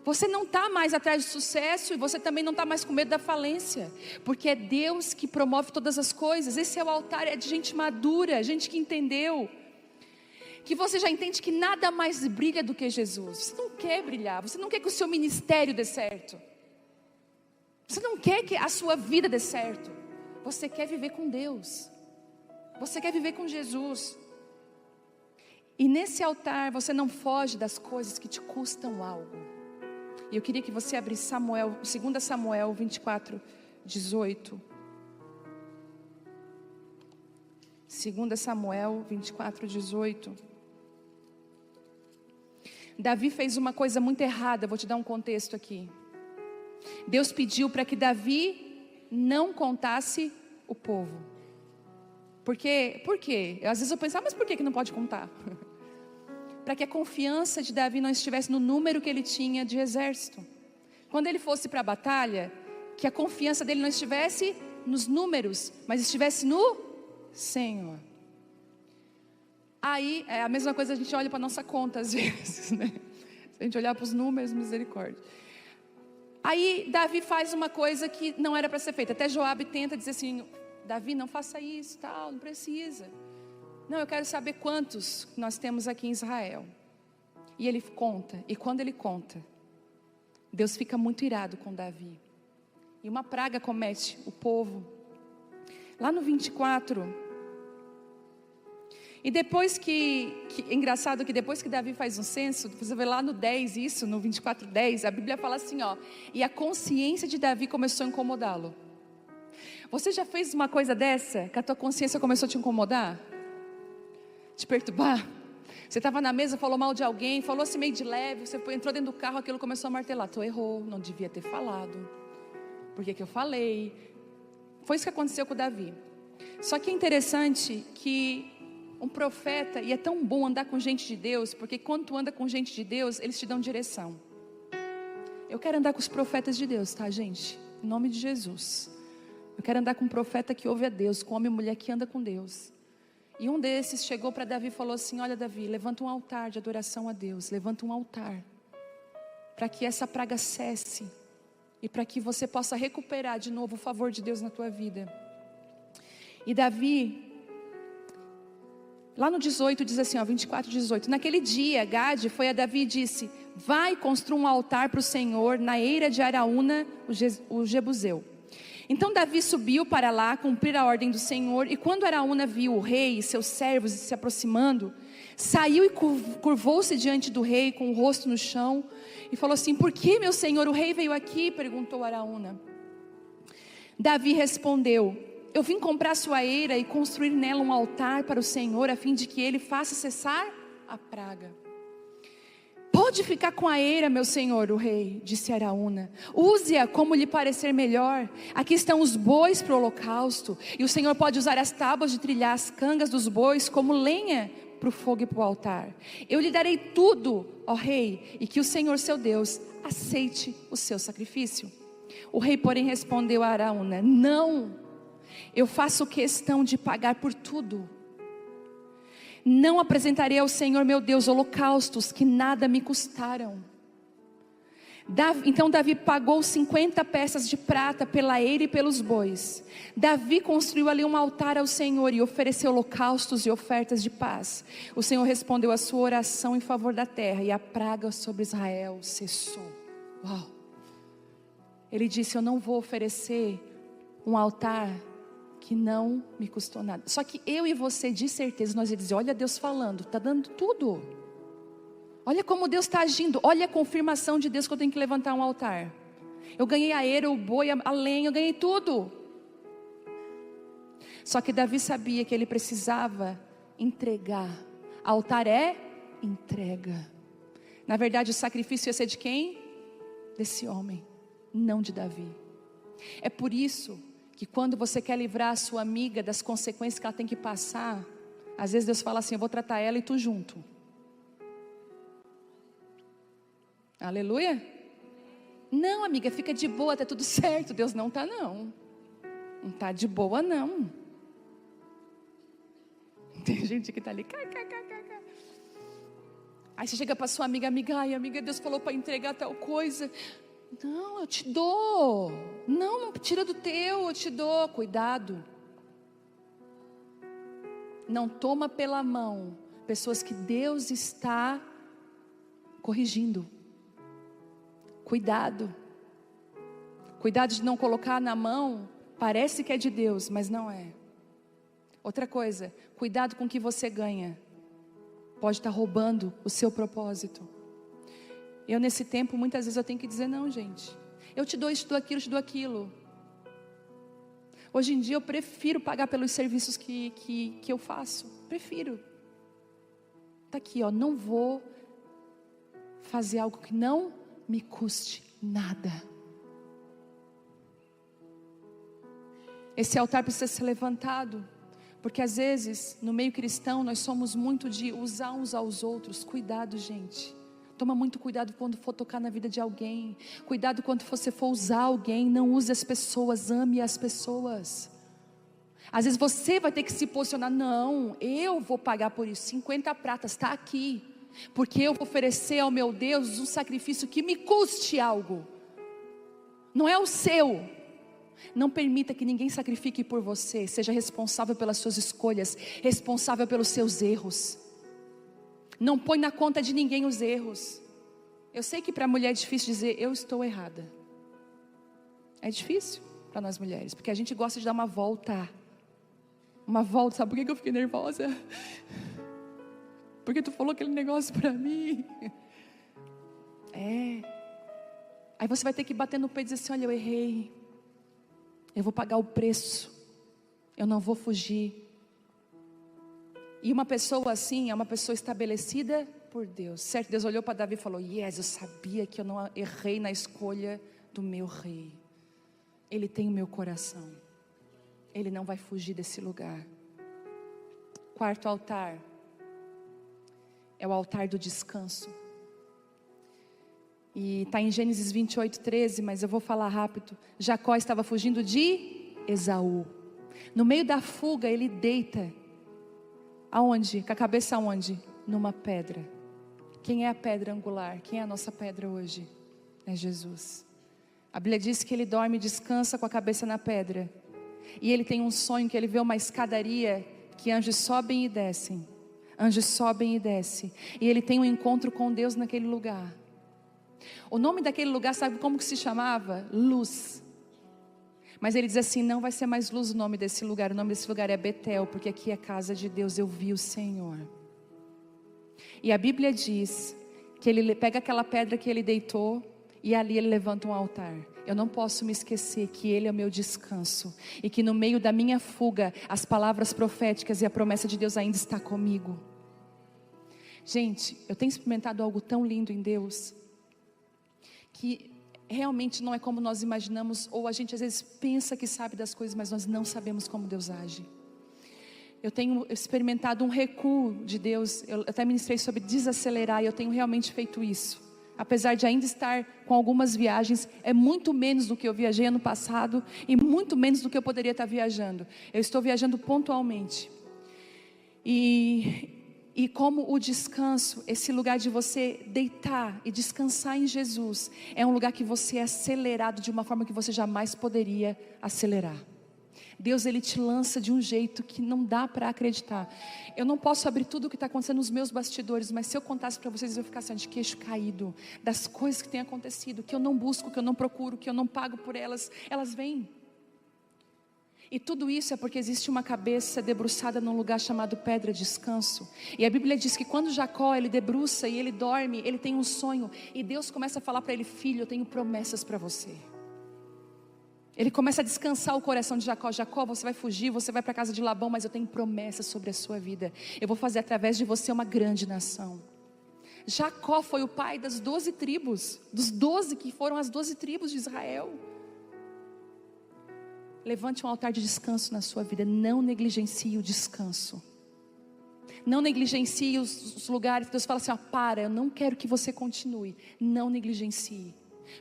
Você não está mais atrás de sucesso, e você também não está mais com medo da falência, porque é Deus que promove todas as coisas. Esse é o altar, é de gente madura, gente que entendeu, que você já entende que nada mais brilha do que Jesus. Você não quer brilhar, você não quer que o seu ministério dê certo, você não quer que a sua vida dê certo, você quer viver com Deus, você quer viver com Jesus. E nesse altar você não foge das coisas que te custam algo. E eu queria que você abrisse 2 Samuel 24, 18. 2 Samuel 24, 18. Davi fez uma coisa muito errada, vou te dar um contexto aqui. Deus pediu para que Davi não contasse o povo. Por quê? Às vezes eu penso, mas por que não pode contar? Para que a confiança de Davi não estivesse no número que ele tinha de exército. Quando ele fosse para a batalha, que a confiança dele não estivesse nos números, mas estivesse no Senhor. Aí, é a mesma coisa, a gente olha para a nossa conta às vezes, né? Se a gente olhar para os números, misericórdia. Aí Davi faz uma coisa que não era para ser feita. Até Joabe tenta dizer assim, Davi, não faça isso, tal, não precisa. Não, eu quero saber quantos nós temos aqui em Israel. E ele conta, e quando ele conta, Deus fica muito irado com Davi. E uma praga comete o povo. Lá no 24. E depois engraçado que depois que Davi faz um censo, você vê lá no 10 isso, no 24, 10, a Bíblia fala assim, ó. E a consciência de Davi começou a incomodá-lo. Você já fez uma coisa dessa, que a tua consciência começou a te incomodar? Te perturbar? Você estava na mesa, falou mal de alguém, falou assim meio de leve, você entrou dentro do carro, aquilo começou a martelar. Tu errou, não devia ter falado. Por que que eu falei? Foi isso que aconteceu com Davi. Só que é interessante que um profeta, e é tão bom andar com gente de Deus, porque quando tu anda com gente de Deus, eles te dão direção. Eu quero andar com os profetas de Deus, tá, gente? Em nome de Jesus. Eu quero andar com um profeta que ouve a Deus, com homem e mulher que anda com Deus. E um desses chegou para Davi e falou assim: olha, Davi, levanta um altar de adoração a Deus. Levanta um altar, para que essa praga cesse, e para que você possa recuperar de novo o favor de Deus na tua vida. E Davi, lá no 18 diz assim, 24, 18. Naquele dia, Gade foi a Davi e disse: vai, construa um altar para o Senhor na eira de Araúna, o Jebuseu. Então Davi subiu para lá, cumprir a ordem do Senhor. E quando Araúna viu o rei e seus servos se aproximando, saiu e curvou-se diante do rei com o rosto no chão e falou assim: por que, meu senhor, o rei veio aqui? Perguntou Araúna. Davi respondeu: eu vim comprar sua eira e construir nela um altar para o Senhor, a fim de que ele faça cessar a praga. Pode ficar com a eira, meu senhor, o rei, disse Araúna. Use-a como lhe parecer melhor. Aqui estão os bois para o holocausto, e o Senhor pode usar as tábuas de trilhar as cangas dos bois como lenha para o fogo e para o altar. Eu lhe darei tudo, ó rei, e que o Senhor seu Deus aceite o seu sacrifício. O rei, porém, respondeu a Araúna: não, eu faço questão de pagar por tudo. Não apresentarei ao Senhor meu Deus holocaustos que nada me custaram. Então Davi pagou 50 peças de prata pela eira e pelos bois. Davi construiu ali um altar ao Senhor e ofereceu holocaustos e ofertas de paz. O Senhor respondeu a sua oração em favor da terra, e a praga sobre Israel cessou. Uau! Ele disse: eu não vou oferecer um altar que não me custou nada. Só que eu e você, de certeza, nós ia dizer: olha Deus falando, está dando tudo. Olha como Deus está agindo. Olha a confirmação de Deus que eu tenho que levantar um altar. Eu ganhei a eira, o boi, a lenha, eu ganhei tudo. Só que Davi sabia que ele precisava entregar. Altar é entrega. Na verdade, o sacrifício ia ser de quem? Desse homem, não de Davi. É por isso que quando você quer livrar a sua amiga das consequências que ela tem que passar, às vezes Deus fala assim: eu vou tratar ela e tu junto. Aleluia? Não, amiga, fica de boa, tá tudo certo. Deus não tá, não. Não tá de boa, não. Tem gente que tá ali. Aí você chega para sua amiga: ai amiga, Deus falou para entregar tal coisa. Não, eu te dou. Não tira do teu, eu te dou. Cuidado. Não toma pela mão pessoas que Deus está corrigindo. Cuidado. Cuidado de não colocar na mão, parece que é de Deus, mas não é. Outra coisa, cuidado com o que você ganha. Pode estar roubando o seu propósito. Eu nesse tempo, muitas vezes eu tenho que dizer: não, gente, eu te dou isso, te dou aquilo, te dou aquilo. Hoje em dia eu prefiro pagar pelos serviços que eu faço. Prefiro. Está aqui, ó, não vou fazer algo que não me custe nada. Esse altar precisa ser levantado, porque às vezes no meio cristão nós somos muito de usar uns aos outros. Cuidado, gente. Toma muito cuidado quando for tocar na vida de alguém. Cuidado quando você for usar alguém. Não use as pessoas, ame as pessoas. Às vezes você vai ter que se posicionar: não, eu vou pagar por isso. 50 pratas, está aqui. Porque eu vou oferecer ao meu Deus um sacrifício que me custe algo. Não é o seu. Não permita que ninguém sacrifique por você. Seja responsável pelas suas escolhas, responsável pelos seus erros. Não põe na conta de ninguém os erros. Eu sei que para a mulher é difícil dizer: eu estou errada. É difícil para nós mulheres, porque a gente gosta de dar uma volta. Uma volta, sabe por que eu fiquei nervosa? Porque tu falou aquele negócio para mim. Aí você vai ter que bater no peito e dizer assim: olha, eu errei. Eu vou pagar o preço. Eu não vou fugir. E uma pessoa assim é uma pessoa estabelecida por Deus. Certo, Deus olhou para Davi e falou: yes, eu sabia que eu não errei na escolha do meu rei. Ele tem o meu coração. Ele não vai fugir desse lugar. Quarto altar é o altar do descanso. E está em Gênesis 28:13, mas eu vou falar rápido. Jacó estava fugindo de Esaú. No meio da fuga ele deita. Aonde? Com a cabeça aonde? Numa pedra. Quem é a pedra angular? Quem é a nossa pedra hoje? É Jesus. A Bíblia diz que ele dorme e descansa com a cabeça na pedra. E ele tem um sonho que ele vê uma escadaria que anjos sobem e descem. Anjos sobem e descem. E ele tem um encontro com Deus naquele lugar. O nome daquele lugar, sabe como que se chamava? Luz. Mas ele diz assim: não vai ser mais Luz o nome desse lugar. O nome desse lugar é Betel, porque aqui é a casa de Deus. Eu vi o Senhor. E a Bíblia diz que ele pega aquela pedra que ele deitou e ali ele levanta um altar. Eu não posso me esquecer que Ele é o meu descanso. E que no meio da minha fuga, as palavras proféticas e a promessa de Deus ainda está comigo. Gente, eu tenho experimentado algo tão lindo em Deus, que realmente não é como nós imaginamos. Ou a gente às vezes pensa que sabe das coisas, mas nós não sabemos como Deus age. Eu tenho experimentado um recuo de Deus. Eu até ministrei sobre desacelerar, e eu tenho realmente feito isso. Apesar de ainda estar com algumas viagens, é muito menos do que eu viajei ano passado e muito menos do que eu poderia estar viajando. Eu estou viajando pontualmente. E como o descanso, esse lugar de você deitar e descansar em Jesus, é um lugar que você é acelerado de uma forma que você jamais poderia acelerar. Deus, Ele te lança de um jeito que não dá para acreditar. Eu não posso abrir tudo o que está acontecendo nos meus bastidores, mas se eu contasse para vocês, eu ficasse de queixo caído, das coisas que têm acontecido, que eu não busco, que eu não procuro, que eu não pago por elas, elas vêm. E tudo isso é porque existe uma cabeça debruçada num lugar chamado pedra de descanso. E a Bíblia diz que quando Jacó, ele debruça e ele dorme, ele tem um sonho, e Deus começa a falar para ele: filho, eu tenho promessas para você. Ele começa a descansar o coração de Jacó. Jacó, você vai fugir, você vai para a casa de Labão, mas eu tenho promessas sobre a sua vida. Eu vou fazer através de você uma grande nação. Jacó foi o pai das 12 tribos, dos 12 que foram as 12 tribos de Israel. Levante um altar de descanso na sua vida. Não negligencie o descanso. Não negligencie os lugares que Deus fala assim: ó, para, eu não quero que você continue. Não negligencie.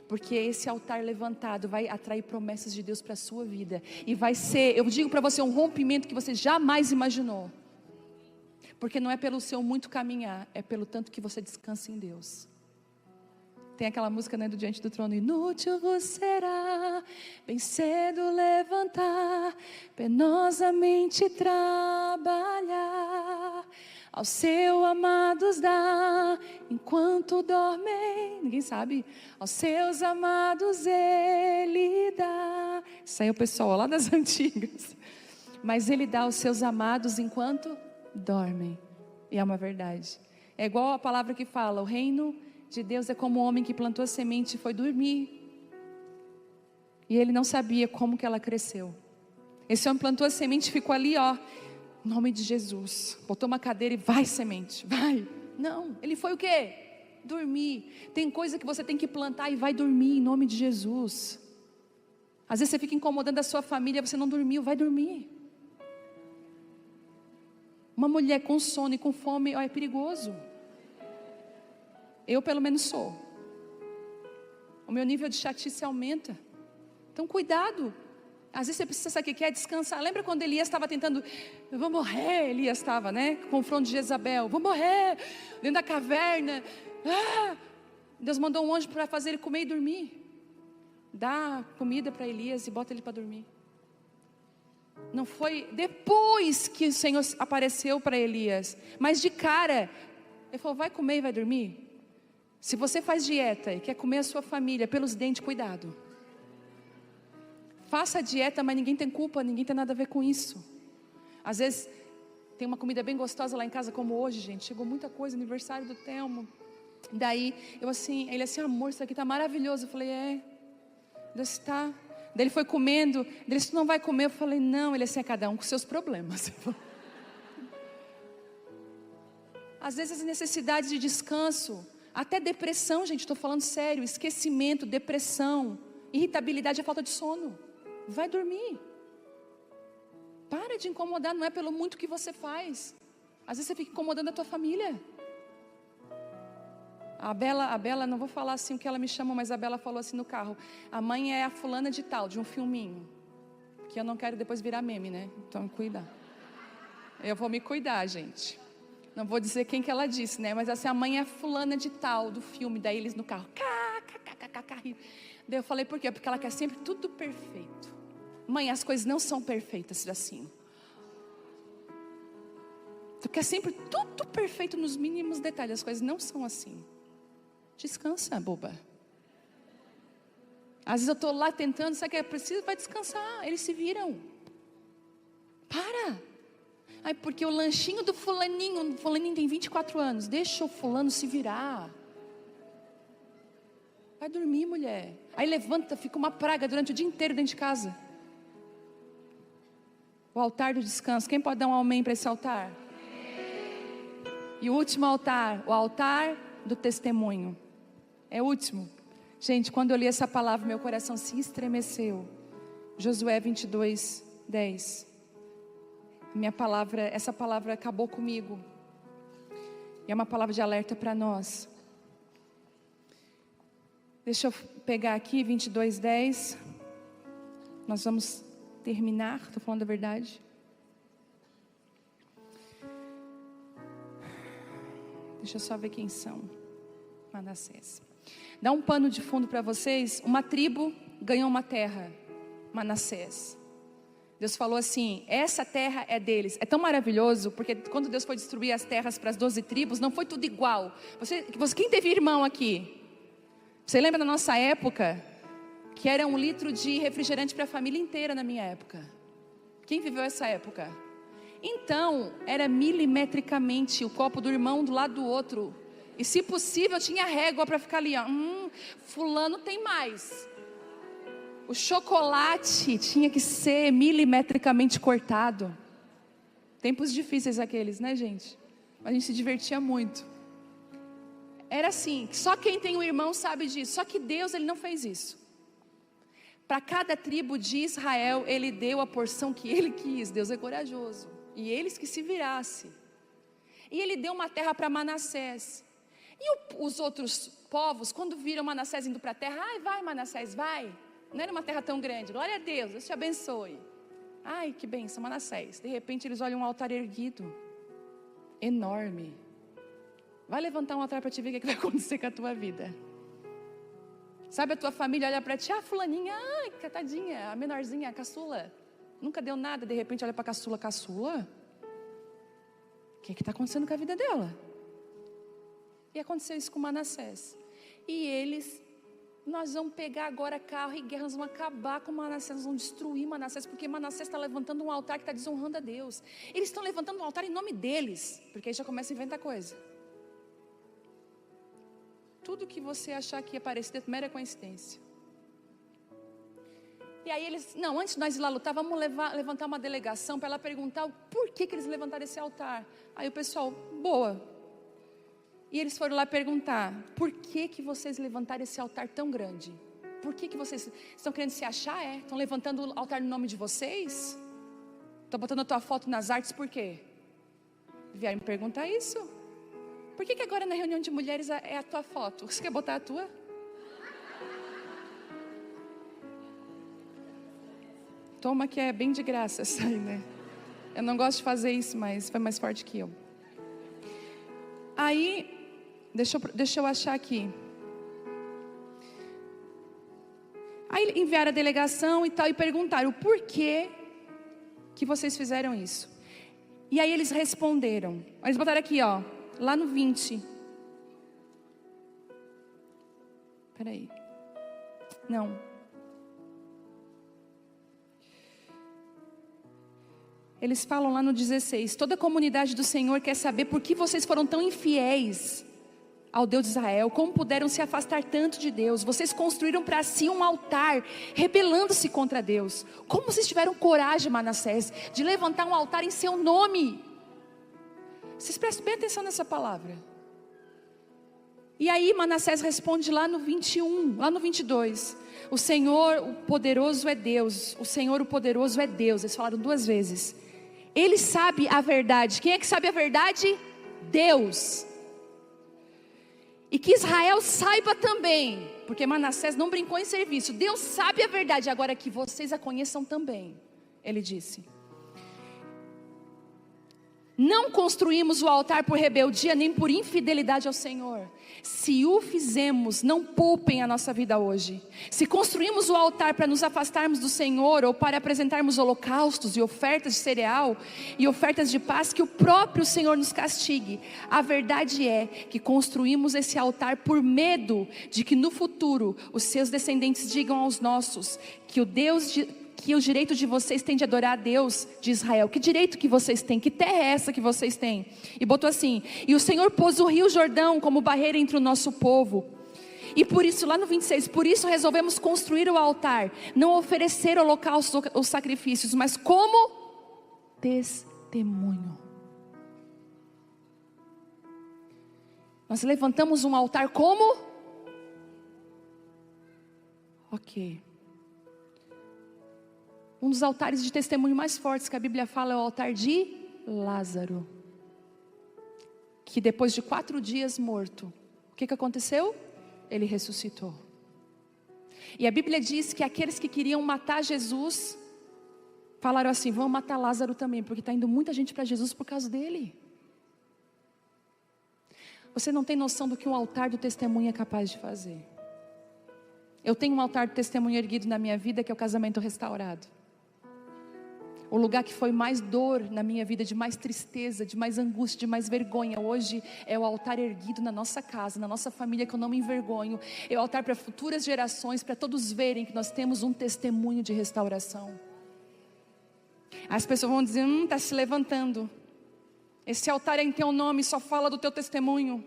Porque esse altar levantado vai atrair promessas de Deus para a sua vida. E vai ser, eu digo para você, um rompimento que você jamais imaginou. Porque não é pelo seu muito caminhar, é pelo tanto que você descansa em Deus. Tem aquela música, né, do Diante do Trono: inútil vos será bem cedo levantar, penosamente trabalhar, ao seu amados dá, enquanto dormem. Ninguém sabe. Aos seus amados Ele dá. Isso aí é o pessoal lá das antigas. Mas Ele dá aos seus amados enquanto dormem. E é uma verdade. É igual a palavra que fala: o reino de Deus é como o homem que plantou a semente e foi dormir. E ele não sabia como que ela cresceu. Esse homem plantou a semente e ficou ali, ó, em nome de Jesus. Botou uma cadeira e vai semente, vai. Não, ele foi o quê? Dormir. Tem coisa que você tem que plantar e vai dormir em nome de Jesus. Às vezes você fica incomodando a sua família, você não dormiu, vai dormir. Uma mulher com sono e com fome, ó, é perigoso. Eu pelo menos sou. O meu nível de chatice aumenta. Então cuidado. Às vezes você precisa, saber o que é? Descansar. Lembra quando Elias estava tentando, eu vou morrer, Elias estava, né? Confronto de Jezabel, vou morrer, dentro da caverna. Deus mandou um anjo para fazer ele comer e dormir. Dá comida para Elias e bota ele para dormir. Não foi depois que o Senhor apareceu para Elias, mas de cara, ele falou: vai comer e vai dormir. Se você faz dieta e quer comer a sua família pelos dentes, cuidado. Faça a dieta, mas ninguém tem culpa, ninguém tem nada a ver com isso. Às vezes tem uma comida bem gostosa lá em casa, como hoje, gente. Chegou muita coisa, aniversário do Telmo. Daí, ele assim: amor, isso aqui está maravilhoso. Eu falei: é, Deus está. Daí ele foi comendo, ele disse: não vai comer. Eu falei: não. Ele assim: é cada um com seus problemas. Às vezes as necessidades de descanso, até depressão, gente, estou falando sério, esquecimento, depressão, irritabilidade é falta de sono. Vai dormir. Para de incomodar, não é pelo muito que você faz. Às vezes você fica incomodando a tua família. A Bela, não vou falar assim o que ela me chama, mas a Bela falou assim no carro: a mãe é a fulana de tal, de um filminho. Que eu não quero depois virar meme, né? Então cuida. Eu vou me cuidar, gente. Não vou dizer quem que ela disse, né? Mas assim, a mãe é fulana de tal, do filme. Daí eles no carro, daí eu falei, por quê? Porque ela quer sempre tudo perfeito. Mãe, as coisas não são perfeitas assim. Tu quer sempre tudo perfeito nos mínimos detalhes. As coisas não são assim. Descansa, boba. Às vezes eu estou lá tentando, sabe o que é preciso? Vai descansar, eles se viram. Para. Ai, porque o lanchinho do fulaninho tem 24 anos. Deixa o fulano se virar. Vai dormir, mulher. Aí levanta, fica uma praga durante o dia inteiro dentro de casa. O altar do descanso. Quem pode dar um amém para esse altar? E o último altar, o altar do testemunho. É o último. Gente, quando eu li essa palavra, meu coração se estremeceu. Josué 22, 10. Essa palavra acabou comigo. E é uma palavra de alerta para nós. Deixa eu pegar aqui 22, 10. Nós vamos terminar, estou falando a verdade. Deixa eu só ver quem são. Manassés. Dá um pano de fundo para vocês. Uma tribo ganhou uma terra, Manassés. Deus falou assim, essa terra é deles. É tão maravilhoso, porque quando Deus foi distribuir as terras para as 12 tribos, não foi tudo igual. Quem teve irmão aqui? Você lembra da nossa época? Que era 1 litro de refrigerante para a família inteira na minha época. Quem viveu essa época? Então, era milimetricamente o copo do irmão do lado do outro. E se possível, tinha régua para ficar ali, ó. Fulano tem mais. O chocolate tinha que ser milimetricamente cortado. Tempos difíceis aqueles, né, gente? A gente se divertia muito. Era assim, só quem tem um irmão sabe disso. Só que Deus, Ele não fez isso. Para cada tribo de Israel, Ele deu a porção que Ele quis. Deus é corajoso. E eles que se virassem. E Ele deu uma terra para Manassés. E os outros povos, quando viram Manassés indo para a terra, ai, vai Manassés, vai. Não era uma terra tão grande, glória a Deus, Deus te abençoe. Ai, que bênção, Manassés. De repente eles olham um altar erguido, enorme. Vai levantar um altar para te ver o que vai acontecer com a tua vida. Sabe, a tua família olha para ti, fulaninha, ai, catadinha, a menorzinha, a caçula. Nunca deu nada, de repente olha para a caçula. O que está acontecendo com a vida dela? E aconteceu isso com Manassés. E eles, nós vamos pegar agora carro e guerra, nós vamos acabar com Manassés, nós vamos destruir Manassés, porque Manassés está levantando um altar que está desonrando a Deus. Eles estão levantando um altar em nome deles, porque aí já começa a inventar coisa. Tudo que você achar que ia parecer é mera coincidência. E aí eles, não, antes de nós ir lá lutar, vamos levantar uma delegação para ela perguntar o porquê que eles levantaram esse altar. Aí o pessoal, boa. E eles foram lá perguntar, por que que vocês levantaram esse altar tão grande? Por que que vocês estão querendo se achar? Estão levantando o altar no nome de vocês? Estão botando a tua foto nas artes, por quê? Vieram me perguntar isso. Por que que agora na reunião de mulheres é a tua foto? Você quer botar a tua? Toma que é bem de graça essa aí, né? Eu não gosto de fazer isso, mas foi mais forte que eu. Aí, deixa eu achar aqui. Aí enviaram a delegação e tal, e perguntaram o porquê que vocês fizeram isso. E aí eles responderam. Eles botaram aqui, ó, lá no 20. Peraí. Não. Eles falam lá no 16, toda a comunidade do Senhor quer saber por que vocês foram tão infiéis ao Deus de Israel, como puderam se afastar tanto de Deus, vocês construíram para si um altar, rebelando-se contra Deus, como vocês tiveram coragem, Manassés, de levantar um altar em seu nome, Vocês prestem bem atenção nessa palavra. E aí Manassés responde lá no 21, lá no 22. O Senhor, o poderoso é Deus. O Senhor, o poderoso é Deus. Eles falaram 2 vezes. Ele sabe a verdade. Quem é que sabe a verdade? Deus. E que Israel saiba também, porque Manassés não brincou em serviço. Deus sabe a verdade, agora que vocês a conheçam também. Ele disse: não construímos o altar por rebeldia, nem por infidelidade ao Senhor. Se o fizemos, não poupem a nossa vida hoje. Se construímos o altar para nos afastarmos do Senhor, ou para apresentarmos holocaustos e ofertas de cereal e ofertas de paz, que o próprio Senhor nos castigue. A verdade é que construímos esse altar por medo de que no futuro os seus descendentes digam aos nossos que o direito de vocês tem de adorar a Deus de Israel. Que direito que vocês têm? Que terra é essa que vocês têm? E botou assim: e o Senhor pôs o rio Jordão como barreira entre o nosso povo. E por isso, lá no 26, por isso resolvemos construir o altar, não oferecer holocaustos ou sacrifícios, mas como testemunho. Nós levantamos um altar como? Ok. Um dos altares de testemunho mais fortes que a Bíblia fala é o altar de Lázaro, que depois de 4 dias morto, o que aconteceu? Ele ressuscitou. E a Bíblia diz que aqueles que queriam matar Jesus falaram assim: vamos matar Lázaro também, porque está indo muita gente para Jesus por causa dele. Você não tem noção do que um altar do testemunho é capaz de fazer. Eu tenho um altar de testemunho erguido na minha vida, que é o casamento restaurado. O lugar que foi mais dor na minha vida, de mais tristeza, de mais angústia, de mais vergonha, hoje é o altar erguido na nossa casa, na nossa família, que eu não me envergonho. É o altar para futuras gerações, para todos verem que nós temos um testemunho de restauração. As pessoas vão dizer: está se levantando. Esse altar é em teu nome, só fala do teu testemunho.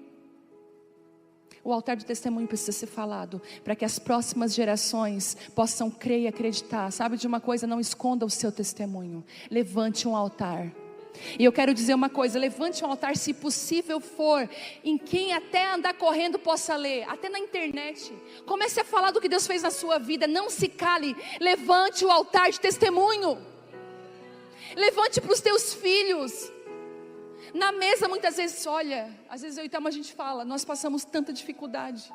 O altar de testemunho precisa ser falado, para que as próximas gerações possam crer e acreditar. Sabe de uma coisa? Não esconda o seu testemunho. Levante um altar. E eu quero dizer uma coisa: levante um altar, se possível for, em quem até andar correndo possa ler, até na internet. Comece a falar do que Deus fez na sua vida. Não se cale. Levante o altar de testemunho. Levante para os teus filhos. Na mesa muitas vezes, olha, às vezes eu e Thelma a gente fala: nós passamos tanta dificuldade,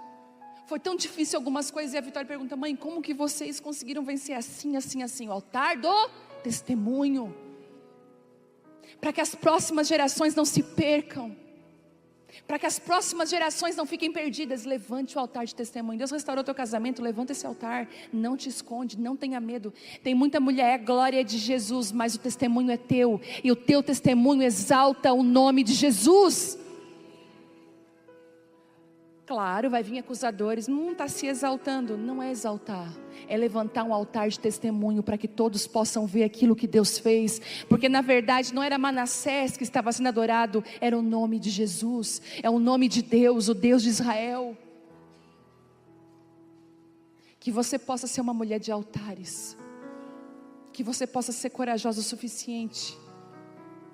foi tão difícil algumas coisas, e a Vitória pergunta: mãe, como que vocês conseguiram vencer assim, assim, assim? O altar do testemunho, para que as próximas gerações não se percam, para que as próximas gerações não fiquem perdidas. Levante o altar de testemunho. Deus restaurou teu casamento, levanta esse altar. Não te esconde, não tenha medo. Tem muita mulher, glória de Jesus, mas o testemunho é teu, e o teu testemunho exalta o nome de Jesus. Claro, vai vir acusadores: está se exaltando. Não é exaltar, é levantar um altar de testemunho, para que todos possam ver aquilo que Deus fez. Porque na verdade não era Manassés que estava sendo adorado, era o nome de Jesus, é o nome de Deus, o Deus de Israel. Que você possa ser uma mulher de altares, que você possa ser corajosa o suficiente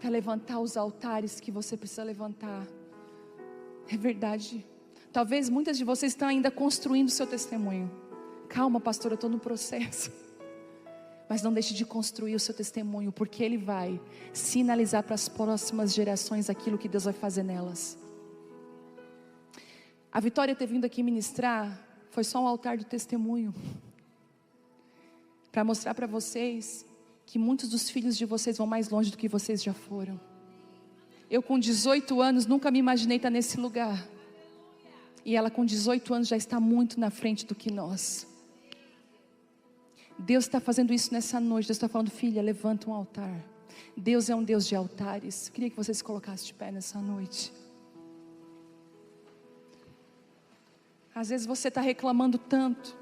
para levantar os altares que você precisa levantar. É verdade. Talvez muitas de vocês estão ainda construindo o seu testemunho. Calma, pastora, eu estou no processo. Mas não deixe de construir o seu testemunho, porque ele vai sinalizar para as próximas gerações aquilo que Deus vai fazer nelas. A Vitória ter vindo aqui ministrar foi só um altar de testemunho, para mostrar para vocês que muitos dos filhos de vocês vão mais longe do que vocês já foram. Eu com 18 anos nunca me imaginei estar nesse lugar. E ela com 18 anos já está muito na frente do que nós. Deus está fazendo isso nessa noite. Deus está falando: filha, levanta um altar. Deus é um Deus de altares. Queria que você se colocasse de pé nessa noite. Às vezes você está reclamando tanto.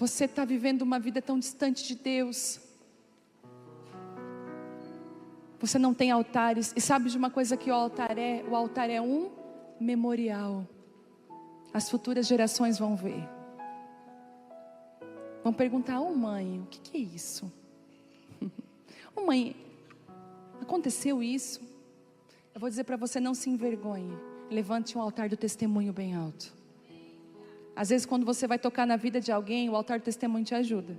Você está vivendo uma vida tão distante de Deus. Você não tem altares. E sabe de uma coisa que o altar é? O altar é um memorial. As futuras gerações vão ver. Vão perguntar: ô mãe, o que é isso? Ô mãe, aconteceu isso? Eu vou dizer para você: não se envergonhe. Levante um altar do testemunho bem alto. Às vezes quando você vai tocar na vida de alguém, o altar do testemunho te ajuda.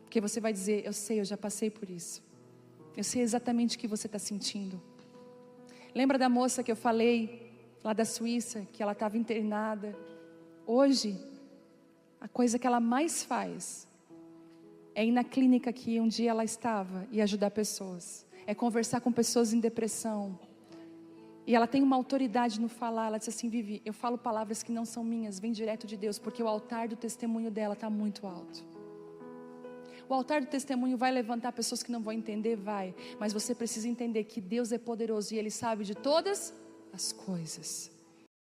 Porque você vai dizer: eu sei, eu já passei por isso. Eu sei exatamente o que você está sentindo. Lembra da moça que eu falei, lá da Suíça, que ela estava internada? Hoje, a coisa que ela mais faz é ir na clínica que um dia ela estava e ajudar pessoas. É conversar com pessoas em depressão. E ela tem uma autoridade no falar. Ela disse assim: Vivi, eu falo palavras que não são minhas, vem direto de Deus, porque o altar do testemunho dela está muito alto. O altar do testemunho vai levantar pessoas que não vão entender, vai. Mas você precisa entender que Deus é poderoso e Ele sabe de todas as coisas.